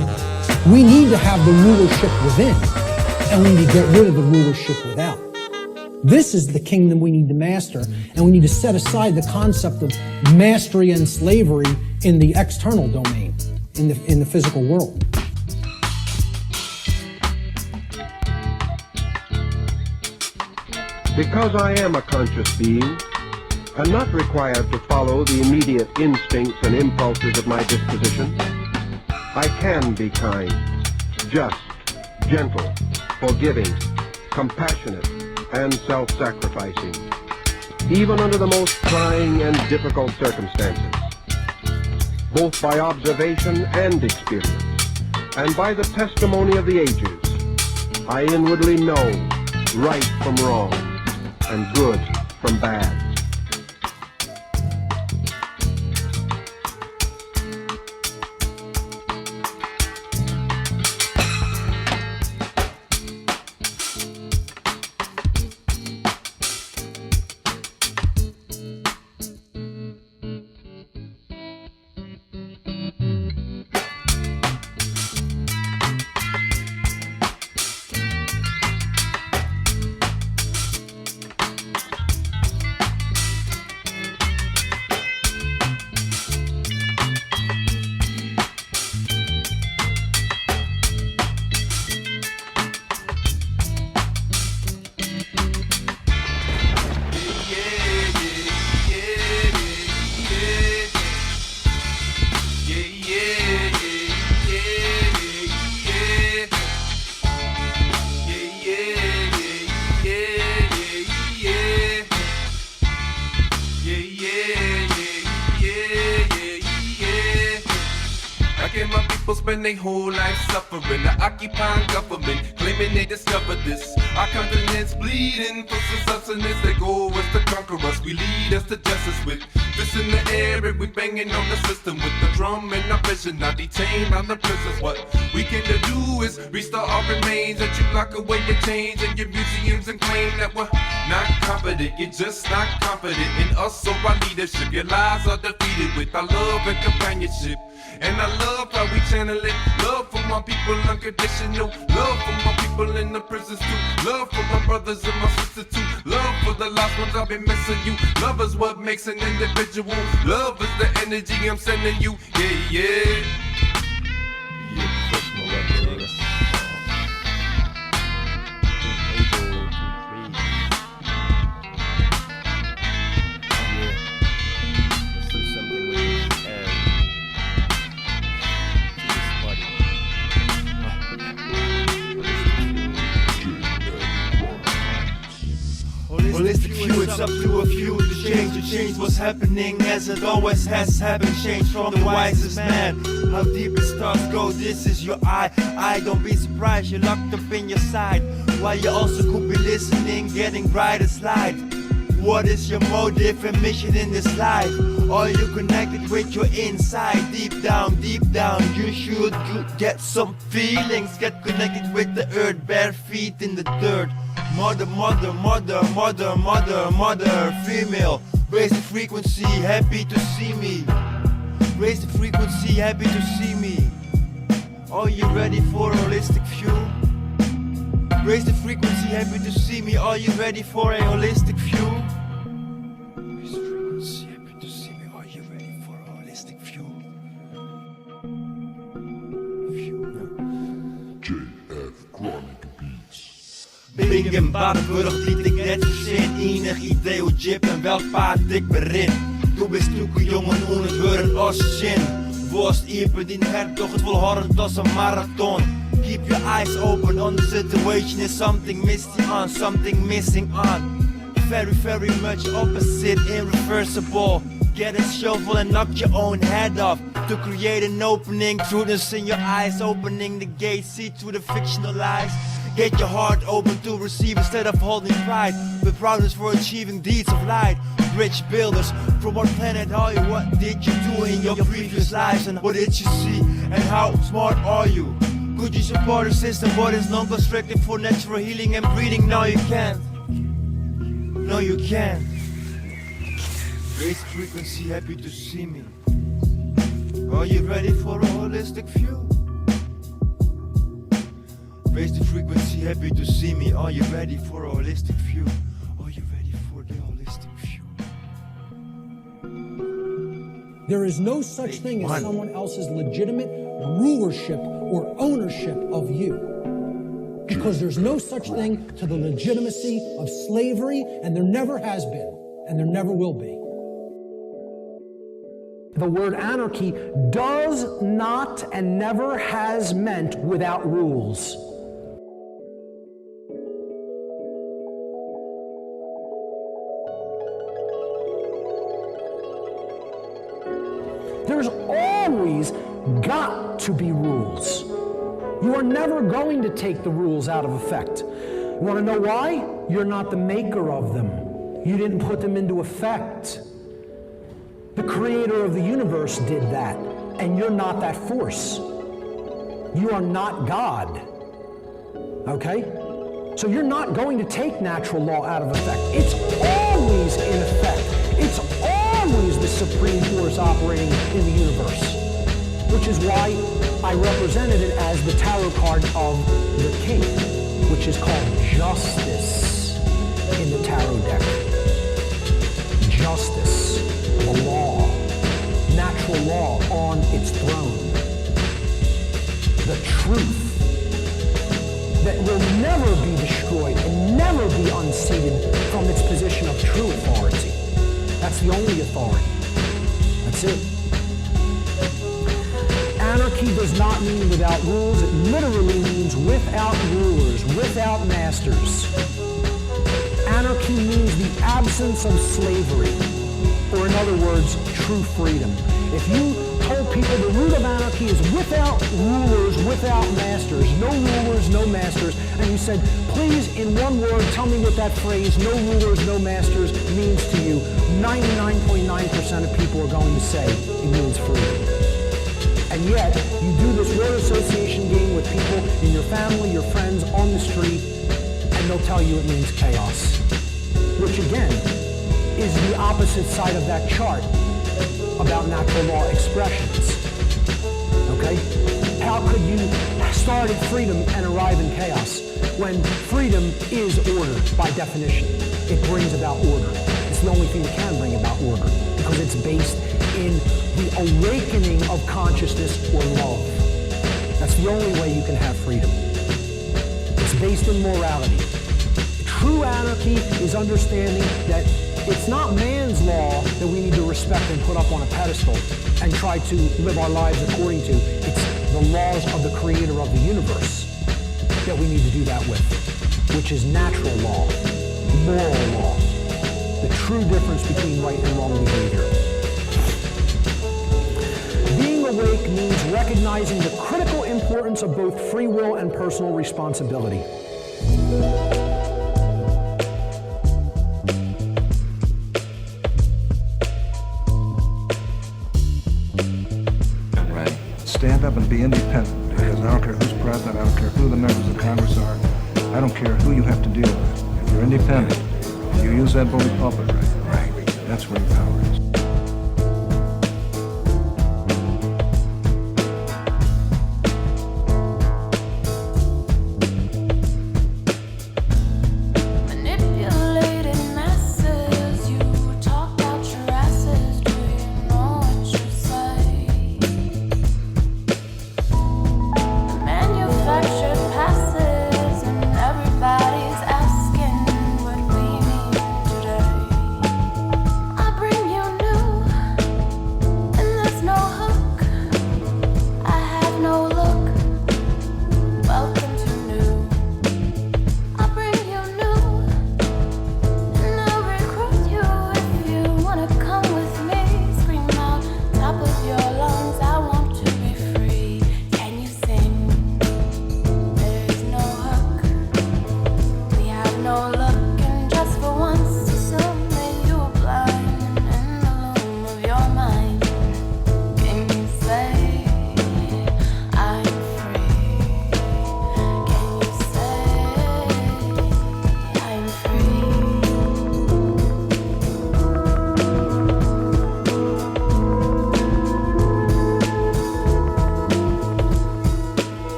we need to have the rulership within, and we need to get rid of the rulership without. This is the kingdom we need to master, and we need to set aside the concept of mastery and slavery in the external domain, in the physical world. Because I am a conscious being, and not required to follow the immediate instincts and impulses of my disposition, I can be kind, just, gentle, forgiving, compassionate, and self-sacrificing, even under the most trying and difficult circumstances, both by observation and experience, and by the testimony of the ages. I inwardly know right from wrong, and good from bad. Spend their whole life suffering, the occupying government claiming they discovered this. Our continent's bleeding for some substance. Their goal was to conquer us. We lead us to justice with fists in the air and we banging on the system with the drum and our vision. Not detained on the prisons. What we can do is restart our remains and you lock away your chains and your museums and claim that we're not confident. You're just not confident in us or our leadership. Your lies are defeated with our love and companionship. And I love how we channel it. Love for my people unconditional. Love for my people in the prisons too. Love for my brothers and my sisters too. Love for the lost ones I've been missing you. Love is what makes an individual. Love is the energy I'm sending you. Yeah, yeah. Holistic view, it's up to a few to change what's happening as it always has happened. Change from the wisest man. How deep its thoughts go, this is your eye. Don't be surprised you're locked up in your side, while you also could be listening, getting bright as light. What is your motive and mission in this life? Are you connected with your inside? Deep down, you should get some feelings. Get connected with the earth, bare feet in the dirt. Mother, female. Raise the frequency, happy to see me. Raise the frequency, happy to see me. Are you ready for a holistic view? Raise the frequency, happy to see me. Are you ready for a holistic view? Raise the frequency, happy to see me. Are you ready for a holistic view? JF Chronic Beats. Bing en Badenburg liet ik net gezien. Enig idee hoe jip en welk paard ik berin. Du bist du jongen und het hören Ocean. Worst iepen die hertog het volhorrend als een marathon. Keep your eyes open on the situation. Is something missing on. Very much opposite, irreversible. Get a shovel and knock your own head off. To create an opening, trueness in your eyes. Opening the gate, see through the fictional lies. Get your heart open to receive instead of holding pride. With proudness for achieving deeds of light. Bridge builders, from what planet are you? What did you do in your previous lives? And what did you see? And how smart are you? Could you support a system what is non-constrictive for natural healing and breeding? No, you can't. No, you can't. Raise frequency, happy to see me. Are you ready for a holistic view? Raise the frequency, happy to see me. Are you ready for a holistic view? There is no such thing as someone else's legitimate rulership or ownership of you. Because there's no such thing to the legitimacy of slavery, and there never has been, and there never will be. The word anarchy does not and never has meant without rules. There's always got to be rules. You are never going to take the rules out of effect. You want to know why? You're not the maker of them. You didn't put them into effect. The creator of the universe did that, and you're not that force. You are not God. Okay? So you're not going to take natural law out of effect. It's always in effect. It's always the supreme force operating in the universe, which is why I represented it as the tarot card of the king, which is called justice in the tarot deck. Justice, the law, natural law on its throne. The truth that will never be destroyed and never be unseated from its position of true authority. That's the only authority. That's it. Anarchy does not mean without rules. It literally means without rulers, without masters. Anarchy means the absence of slavery, or in other words, true freedom. If you told people the root of anarchy is without rulers, without masters, no rulers, no masters, and you said, please, in one word, tell me what that phrase, no rulers, no masters, means to you, 99.9% of people are going to say it means freedom. And yet, you do this word association game with people in your family, your friends, on the street, and they'll tell you it means chaos. Which again, is the opposite side of that chart about natural law expressions. Okay? How could you start at freedom and arrive in chaos when freedom is order by definition? It brings about order. It's the only thing that can bring about order because it's based in the awakening of consciousness or love. That's the only way you can have freedom. It's based in morality. True anarchy is understanding that it's not man's law that we need to respect and put up on a pedestal and try to live our lives according to. It's the laws of the creator of the universe that we need to do that with, which is natural law, moral law, the true difference between right and wrong behavior. Being awake means recognizing the critical importance of both free will and personal responsibility. Stand up and be independent, because I don't care who's president, I don't care who the members of Congress are, I don't care who you have to deal with. If you're independent, you use that bully pulpit right. That's where your power is. Bring you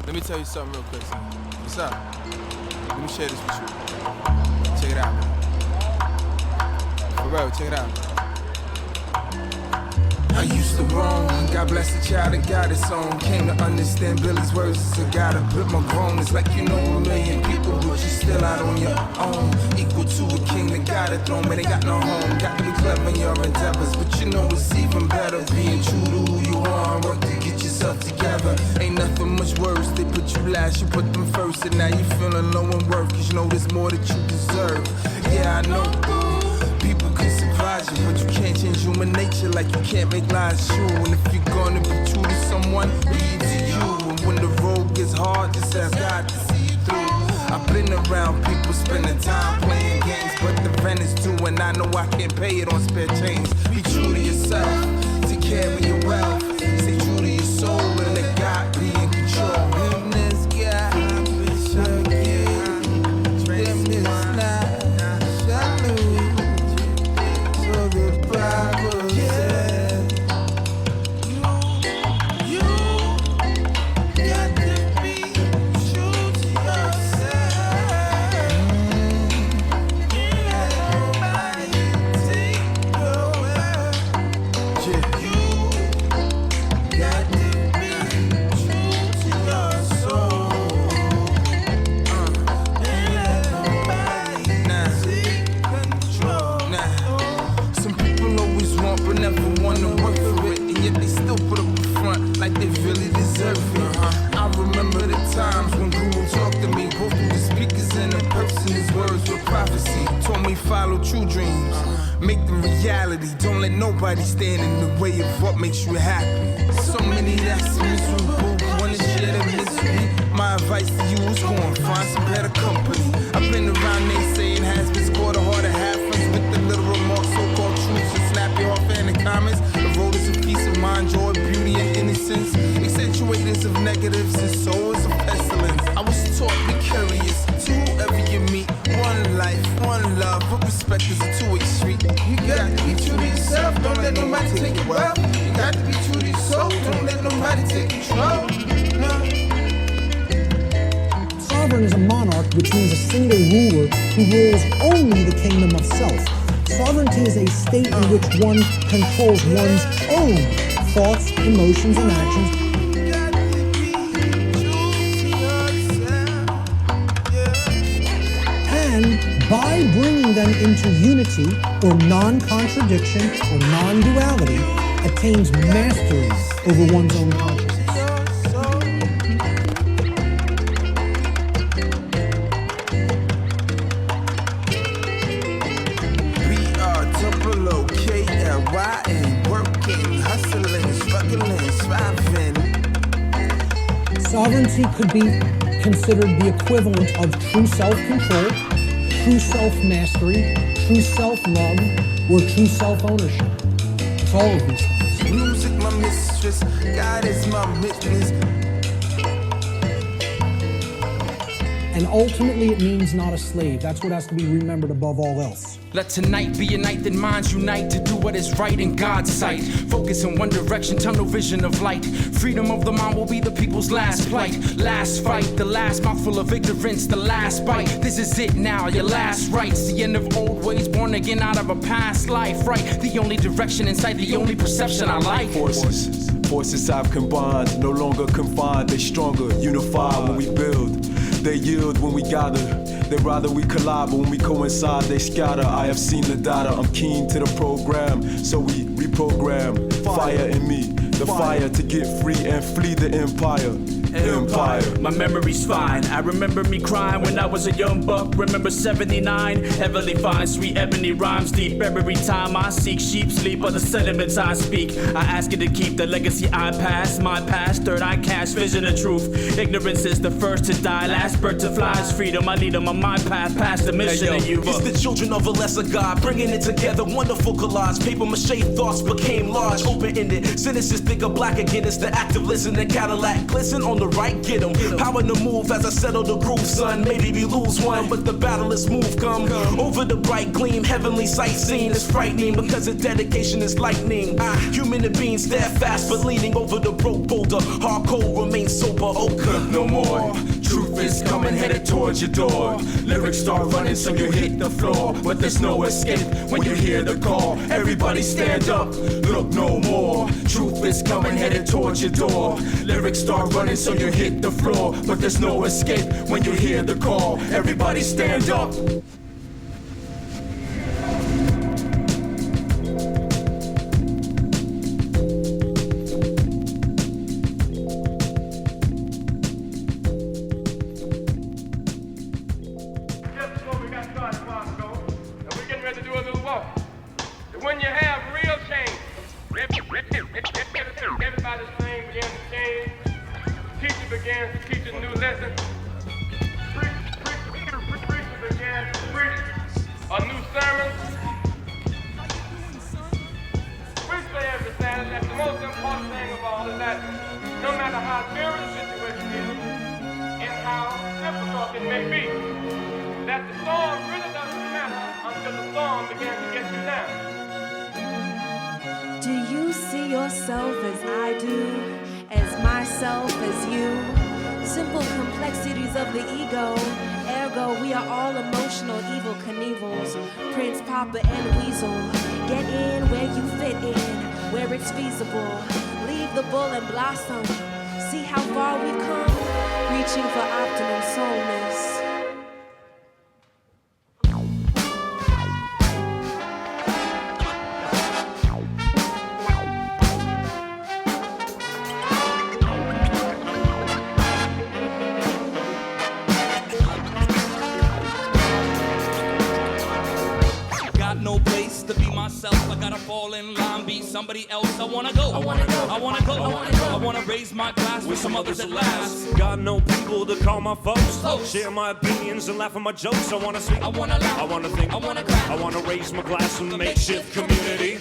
Let me tell you something real quick, son. What's up? Let me share this with you. Check it out, man. For real, check it out. I used to roam, God bless the child that got his own. Came to understand Billy's words, so gotta put my grown. It's like you know a million people, but you still out on your own. Equal to a king that got a throne, man, they got no home. Got to be clever in your endeavors, but you know it's even better being true to who you are. Work to get yourself together. Ain't nothing much worse. They put you last, you put them first, and now you feeling low and worth, cause you know there's more that you deserve. Yeah, I know. People can surprise you, but you can't change human nature like you can't make lies true. And if you're gonna be true to someone, be to you. And when the road gets hard, just ask God to see you through. I've been around people spending time playing games, but the rent is due, and I know I can't pay it on spare change. Be true to yourself, take care of your wealth. Stay true to your soul, and let God be in control. In this guy, in this night, follow true dreams, make them reality. Don't let nobody stand in the way of what makes you happy. So many that's miserable, wanna share the misery. My advice to you is go and find some better company. I've been around naysaying has-beens, scored a heart of half-friends with the little remarks, so-called truths, and snap you off in the comments. The road is a peace of mind, joy, beauty, and innocence. Accentuators of negatives, and so is a pestilence. I was taught be curious to whoever you meet. One life, one love, but respect is a two-way street. You got to be true to yourself, don't let nobody take your wealth. You got to be true to your soul, don't let nobody take control. No. Sovereign is a monarch, which means a single ruler who rules only the kingdom of self. Sovereignty is a state in which one controls one's own thoughts, emotions, and actions. And by bringing them into unity, or non-contradiction, or non-duality, attains mastery over one's own consciousness. B-R-O-O-K-L-Y-N, working, hustling, struggling, striving. Sovereignty could be considered the equivalent of true self-control, true self-mastery, true self-love, or true self-ownership. It's all of these things. Music my mistress, God is my witness. And ultimately it means not a slave. That's what has to be remembered above all else. Let tonight be a night that minds unite to do what is right in God's sight. Focus in one direction, tunnel vision of light. Freedom of the mind will be the people's last plight. Last fight, the last mouthful of ignorance, the last bite. This is it now, your last rites. The end of old ways, born again out of a past life, right? The only direction in sight, the only perception I like. Forces I've combined, no longer confined. They stronger, unified when we build. They yield when we gather. They rather we collide, but when we coincide, they scatter. I have seen the data, I'm keen to the program. So we reprogram, fire in me. The fire to get free and flee the empire. My memory's fine. I remember me crying when I was a young buck. Remember 79, heavily fine, sweet ebony rhymes deep. Every time I seek sheep sleep are the sentiments I speak. I ask you to keep the legacy I pass. My past, third eye cast, vision of truth. Ignorance is the first to die, last bird to fly is freedom. I lead them on my path, past the mission of you. It's the children of a lesser God, bringing it together, wonderful collage. Paper mache thoughts became large, open-ended. Cynicism bigger black again, it's the active listen, the Cadillac glisten on the right, get 'em. Power to move as I settle the groove, son. Maybe we lose one, but the battle is smooth. Come over the bright gleam, heavenly sight seen is frightening because the dedication is lightning. Human being steadfast, but leaning over the broke boulder. Hardcore remain sober, ochre no more. Truth is coming, headed towards your door. Lyrics start running, so you hit the floor. But there's no escape when you hear the call. Everybody stand up, look no more. Truth is coming, headed towards your door. Lyrics start running, so you hit the floor. But there's no escape when you hear the call. Everybody stand up. When you have real change, everybody's brain begins to change. Teacher begins to teach a new lesson. Preacher begins to preach a new sermon. We say every Saturday that the most important thing of all is that no matter how serious the situation is and how difficult it may be, that the storm really doesn't matter until the storm begins to get you down. Do you see yourself as I do, as myself as you? Simple complexities of the ego, ergo we are all emotional evil Knievels. Prince, Papa, and Weasel. Get in where you fit in, where it's feasible. Leave the bull and blossom. See how far we've come, reaching for optimum soulness. I gotta fall in line, be somebody else. I wanna go. I wanna go. I wanna go. I wanna go. I wanna raise my glass with some others at last. Got no people to call my folks. Share my opinions and laugh at my jokes. I wanna speak. I wanna laugh. I wanna think. I wanna cry. I wanna raise my glass in the makeshift community.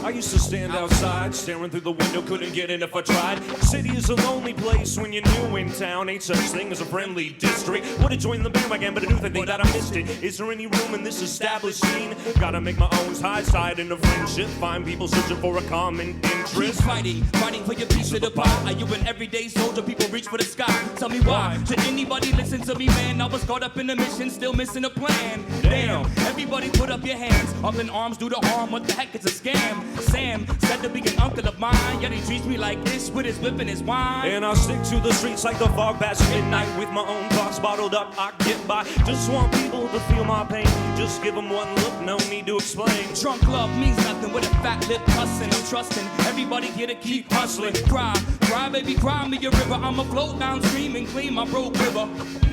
I used to stand outside, staring through the window, couldn't get in if I tried. City is a lonely place when you're new in town. Ain't such thing as a friendly district. Would've joined the bandwagon, but I do think that I missed it. Is there any room in this established scene? Gotta make my own high side in a friendship. Find people searching for a common interest. Keep fighting for your piece of the pie. Are you an everyday soldier? People reach for the sky. Tell me why? Should anybody listen to me, man? I was caught up in the mission, still missing a plan. Damn, everybody put up your hands. Up in arms, do the harm. What the heck? It's a scam. Sam said to be an uncle of mine, yet he treats me like this with his whip and his wine. And I'll stick to the streets like the fog past midnight. With my own thoughts bottled up, I get by. Just want people to feel my pain. Just give them one look, no need to explain. Drunk love means nothing with a fat lip cussing. I'm trusting everybody here to keep hustling. Cry, cry, baby, cry me a river. I'ma float downstream and clean my broke river.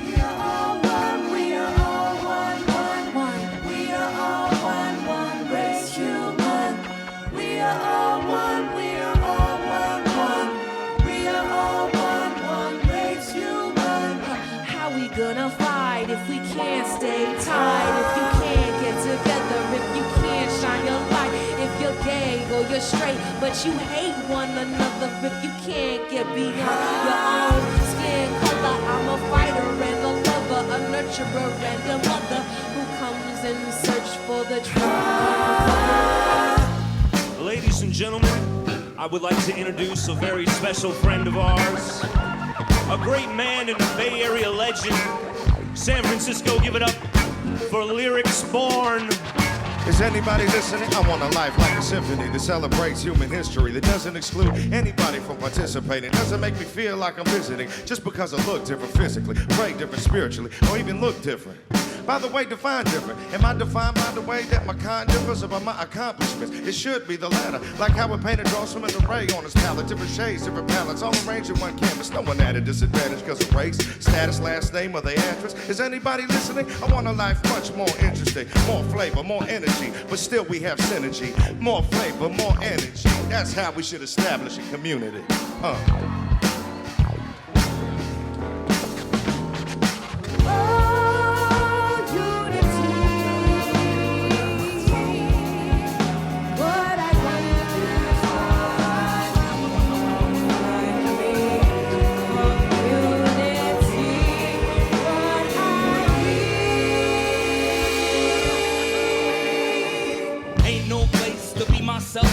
We are all one, we are all one, one, one. We are all one, one race human. We are all one. straight, but you hate one another if you can't get beyond your own skin color. I'm a fighter and a lover, a nurturer and a mother who comes in search for the truth. Ladies and gentlemen, I would like to introduce a very special friend of ours, a great man and a Bay Area legend. San Francisco, give it up for Lyrics Born. Is anybody listening? I want a life like a symphony that celebrates human history, that doesn't exclude anybody from participating, doesn't make me feel like I'm visiting just because I look different physically, pray different spiritually, or even look different. By the way, define different. Am I defined by the way that my kind differs or by my accomplishments? It should be the latter. Like how a painter draws from an array on his palette. Different shades, different palettes, all arranged in one canvas. No one at a disadvantage because of race, status, last name, or the address. Is anybody listening? I want a life much more interesting. More flavor, more energy. But still we have synergy. More flavor, more energy. That's how we should establish a community.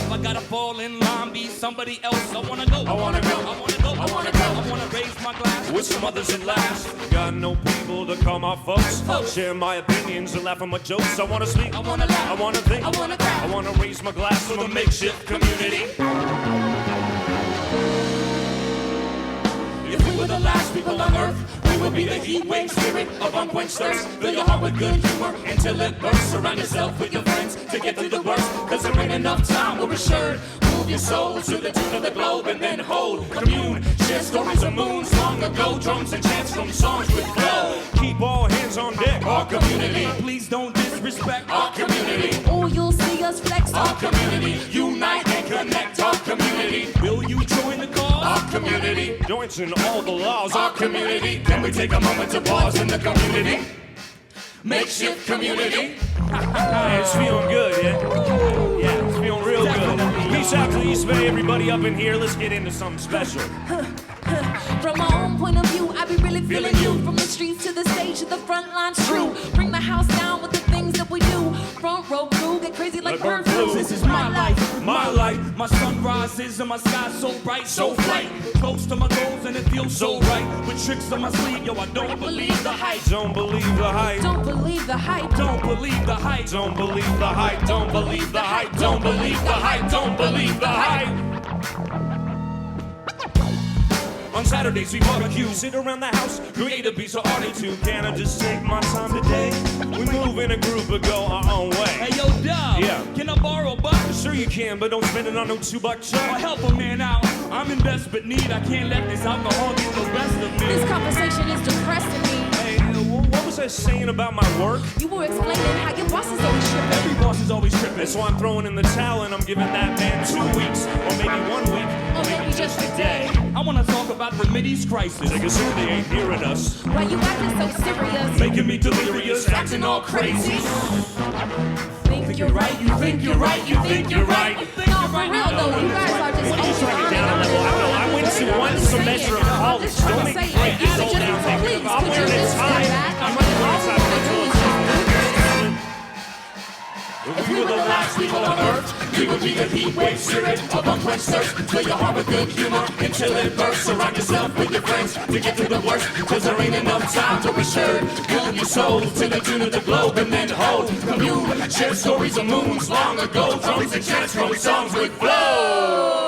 I gotta fall in line, be somebody else. I wanna go, I wanna go, I wanna go, I wanna go. I wanna raise my glass with some others and laugh. Got no people to call my folks. Share my opinions and laugh at my jokes. I wanna speak, I wanna laugh, I wanna think, I wanna cry. I wanna raise my glass to the makeshift community. If we were the last people on earth, we would be the heat wave spirit of unquenched thirst. Fill your heart with good humor until it bursts. Surround yourself with your friends to get through the worst. Cause there ain't enough time, we're assured. Move your soul to the tune of the globe and then hold, commune. Share stories of moons long ago. Drums and chants from songs with flow. Keep all hands on deck. Our community, please don't disrespect our community. Oh, you'll see us flex. Our community, unite and connect. Our community, will you join the cause? Our community, joints in all the laws. Our community, can we take a moment to pause in the community? Makeshift community. Hey, it's feeling good, yeah? Yeah, it's feeling real good. Peace out to the East Bay, everybody up in here. Let's get into something special. From my own point of view, I be really feeling you. From the streets to the stage to the front lines, true. Bring the house down with the things that we do. Front row crew, get crazy like bird flu. This is my life, my life. My sun rises and my sky so bright, so bright. Close to my goals and it feels so right. With tricks on my sleeve, yo, I don't believe the hype. Don't believe the hype. Don't believe the hype. Don't believe the hype. Don't believe the hype. Don't believe the hype. Don't believe the hype. Don't believe the hype. On Saturdays we barbecue, sit around the house, create a piece of art or two. Can I just take my time today? We move in a group but go our own way. Hey yo, Dub, yeah. Can I borrow a buck? Sure you can, but don't spend it on no $2 check. Or help a man out, I'm in desperate need. I can't let this alcohol get the best of me. This conversation is depressing me. Hey, what was I saying about my work? You were explaining how your boss is always tripping. Every boss is always tripping. So I'm throwing in the towel and I'm giving that man 2 weeks, or maybe 1 week, or maybe just a day. I wanna talk about the Mideast crisis. Take us here, they ain't hearing us. Why you acting so serious? Making me delirious, acting all crazy. Think you're right, you think you're right, you think you're right. No, for real though, you guys are just What are you trying to get down a level? I went to one semester of college. Don't make me break this old down thing. I'm wearing a tie. I'm wearing a tie. If we were the last people on earth, we would be the heat wave spirit of unquenched thirst. Fill your heart with good humor until it bursts. Surround yourself with your friends to get through the worst. Cause there ain't enough time to assure. Build your soul to the tune of the globe and then hold, commune. Share stories of moons long ago. Drums and chants from songs with flow.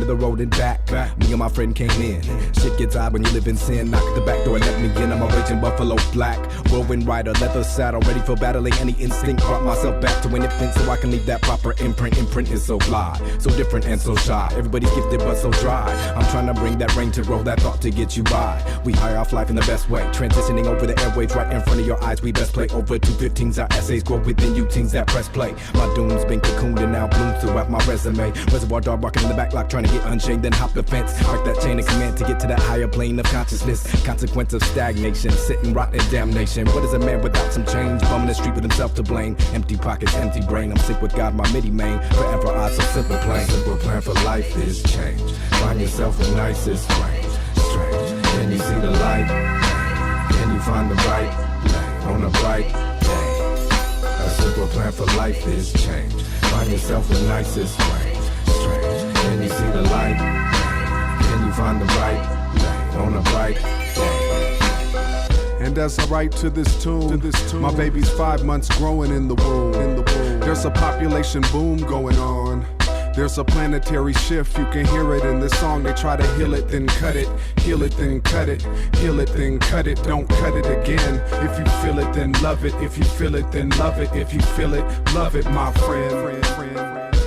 to the road and back. Me and my friend came in. Shit gets odd when you live in sin. Knock at the back door and let me in. I'm a raging buffalo black. Whirlwind rider, leather saddle, ready for battling any instinct. Brought myself back to an infant so I can leave that proper imprint. Imprint is so fly, so different and so shy. Everybody's gifted but so dry. I'm trying to bring that rain to grow that thought to get you by. We hire off life in the best way. Transitioning over the airwaves right in front of your eyes. We best play over 215s. Our essays grow within you teens that press play. My doom's been cocooned and now blooms throughout my resume. Reservoir dog barking in the back lock, trying to get unchained, then hop the fence. Arc that chain of command to get to that higher plane of consciousness. Consequence of stagnation, sitting rot in damnation. What is a man without some change? Bumming the street with himself to blame. Empty pockets, empty brain. I'm sick with God, my MIDI main. Forever odds, so simple plan. Simple plan for life is change. Find yourself the nicest range. Strange. Can you see the light? Can you find the right lane on a bright day? A simple plan for life is change. Find yourself the nicest range. Strange. Can you see the light? Can you find the right lane on a bright day? And as I write to this tune, my baby's 5 months growing in the womb. There's a population boom going on. There's a planetary shift, you can hear it in this song. They try to heal it, then cut it. Heal it, then cut it. Heal it, then cut it. Don't cut it again. If you feel it, then love it. If you feel it, then love it. If you feel it, love it, my friend.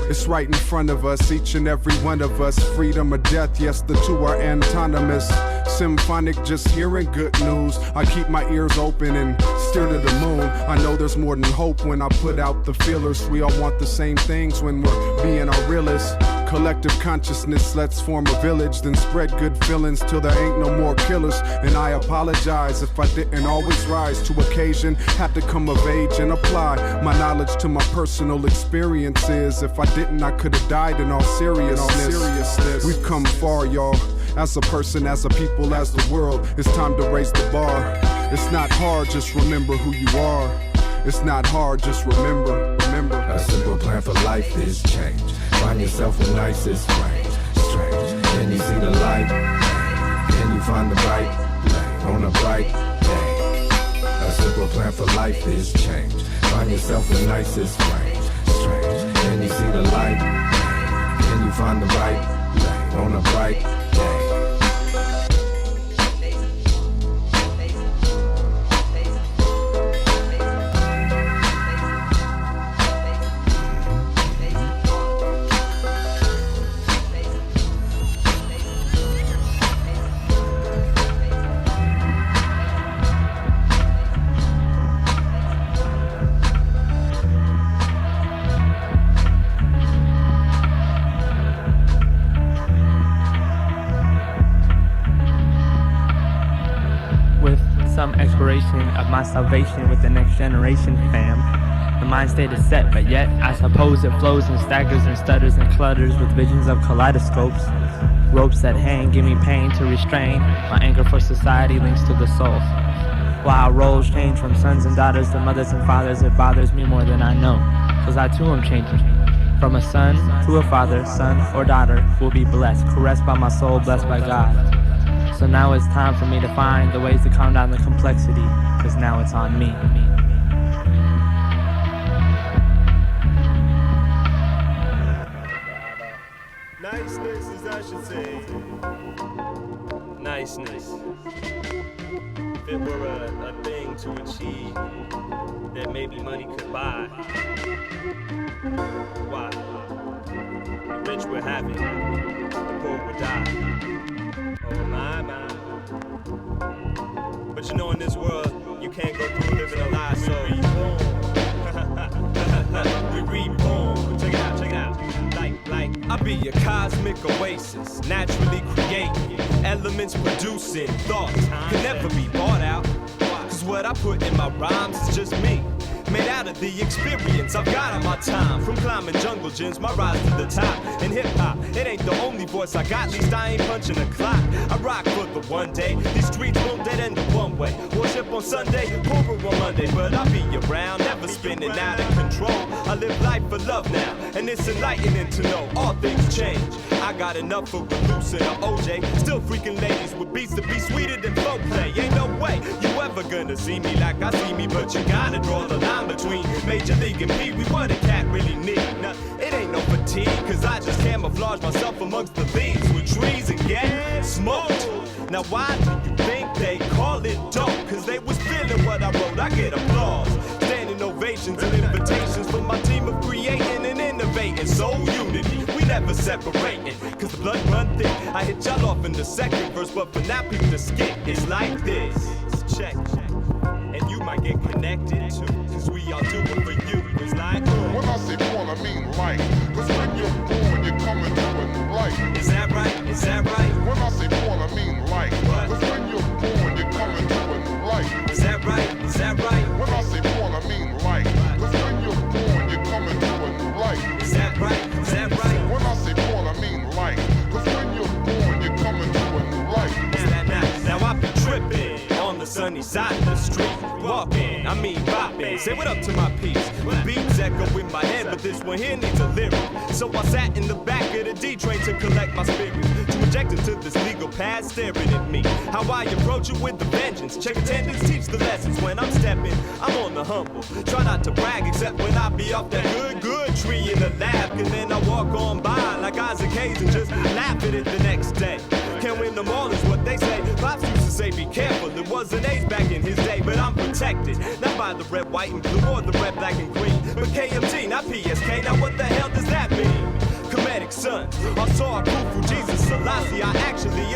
It's right in front of us, each and every one of us. Freedom or death, yes, the two are antonymous. Symphonic, just hearing good news. I keep my ears open and steer to the moon. I know there's more than hope when I put out the feelers. We all want the same things when we're being our realest. Collective consciousness, let's form a village, then spread good feelings till there ain't no more killers. And I apologize if I didn't always rise to occasion. Had to come of age and apply my knowledge to my personal experiences. If I didn't, I could have died in all seriousness. We've come far, y'all. As a person, as a people, as the world, it's time to raise the bar. It's not hard, just remember who you are. It's not hard, just remember. A simple plan for life is change. Find yourself the nicest range. Strange. Can you see the light? Can you find the right lane on a bright day? A simple plan for life is change. Find yourself the nicest range. Strange. Can you see the light? Can you find the right lane on a bright day? Of my salvation with the next generation, fam. The mind state is set, but yet I suppose it flows and staggers and stutters and clutters with visions of kaleidoscopes. Ropes that hang give me pain to restrain. My anger for society links to the soul. While roles change from sons and daughters to mothers and fathers, it bothers me more than I know, cause I too am changing. From a son to a father, son or daughter will be blessed, caressed by my soul, blessed by God. So now it's time for me to find the ways to calm down the complexity, cause now it's on me. Niceness, as I should say. Niceness. If it were a thing to achieve that maybe money could buy, why? The rich would have it, the poor would die. Oh my. But you know, in this world, you can't go through living a lie, so we reborn. Check it out. Like, I be a cosmic oasis, naturally creating elements, producing thoughts, can never be bought out. Cause what I put in my rhymes is just me. Made out of the experience I've got on my time. From climbing jungle gyms, my rise to the top. In hip-hop, it ain't the only voice I got. At least I ain't punching a clock. I rock for the one day. These streets won't dead end the one way. Worship on Sunday, poorer on Monday. But I be around, never spinning out of control. I live life for love now, and it's enlightening to know all things change. I got enough for a loose and an OJ. Still freaking ladies with beats to be sweeter than folk play. Ain't no way you ever gonna see me like I see me, but you gotta draw the line between Major League and Pee Wee. What a cat really need. Nah, it ain't no fatigue, cause I just camouflage myself amongst the leaves with trees and get smoked. Now why do you think they call it dope? Cause they was feeling what I wrote, I get applause. Standing ovations and invitations for my team of creating and innovating. So unity, we never separating, cause the blood run thick. I hit y'all off in the second verse, but for now people the skit is like this. Check, and you might get connected too, cause we all do it for you. It's like when I say born, I mean life. Cause when you're born, you're coming to a new life. Is that right? Is that right? When I say born, I mean life. Cause when you're born, you're coming to a new life. Is that right? Is that right? When I say born, I mean life. Cause when you're born, you're coming to a new life. Is that right? Is that right? When I say born, I mean life. Cause when you're born, you're coming to a new life. Now I be tripping on the sunny side of the street. Walking, I mean bopping. Say what up to my piece. The beats echo in my head, but this one here needs a lyric. So I sat in the back of the D train to collect my spirit, to inject into this legal path staring at me. How I approach it with the vengeance. Check attendance, teach the lessons. When I'm stepping, I'm on the humble. Try not to brag except when I be off that good tree in the lab. And then I walk on by like Isaac Hayes and just laugh at it the next day. Can't win them all is what they say. Pops used to say be careful. It was an ace back in his day, but I'm protected. Not by the red, white, and blue or the red, black, and green, but KMT, not PSK. Now what the hell does that mean? Comedic Sun, I saw Khufu, Jesus Selassie.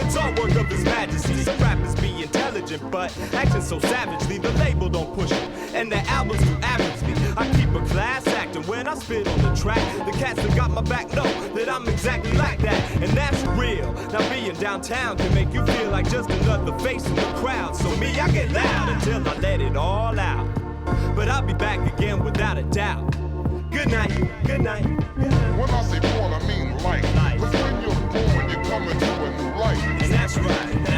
It's all work of His Majesty. Some rappers be intelligent, but acting so savagely. The label don't push it, and the albums do average me. I keep a class acting when I spit on the track. The cats that got my back know that I'm exactly like that, and that's real. Now being downtown can make you feel like just another face in the crowd. So me, I get loud until I let it all out. But I'll be back again without a doubt. Good night, good night, good night. When I say born, I mean life. Cause when you're born, you're coming to a new life. And that's right.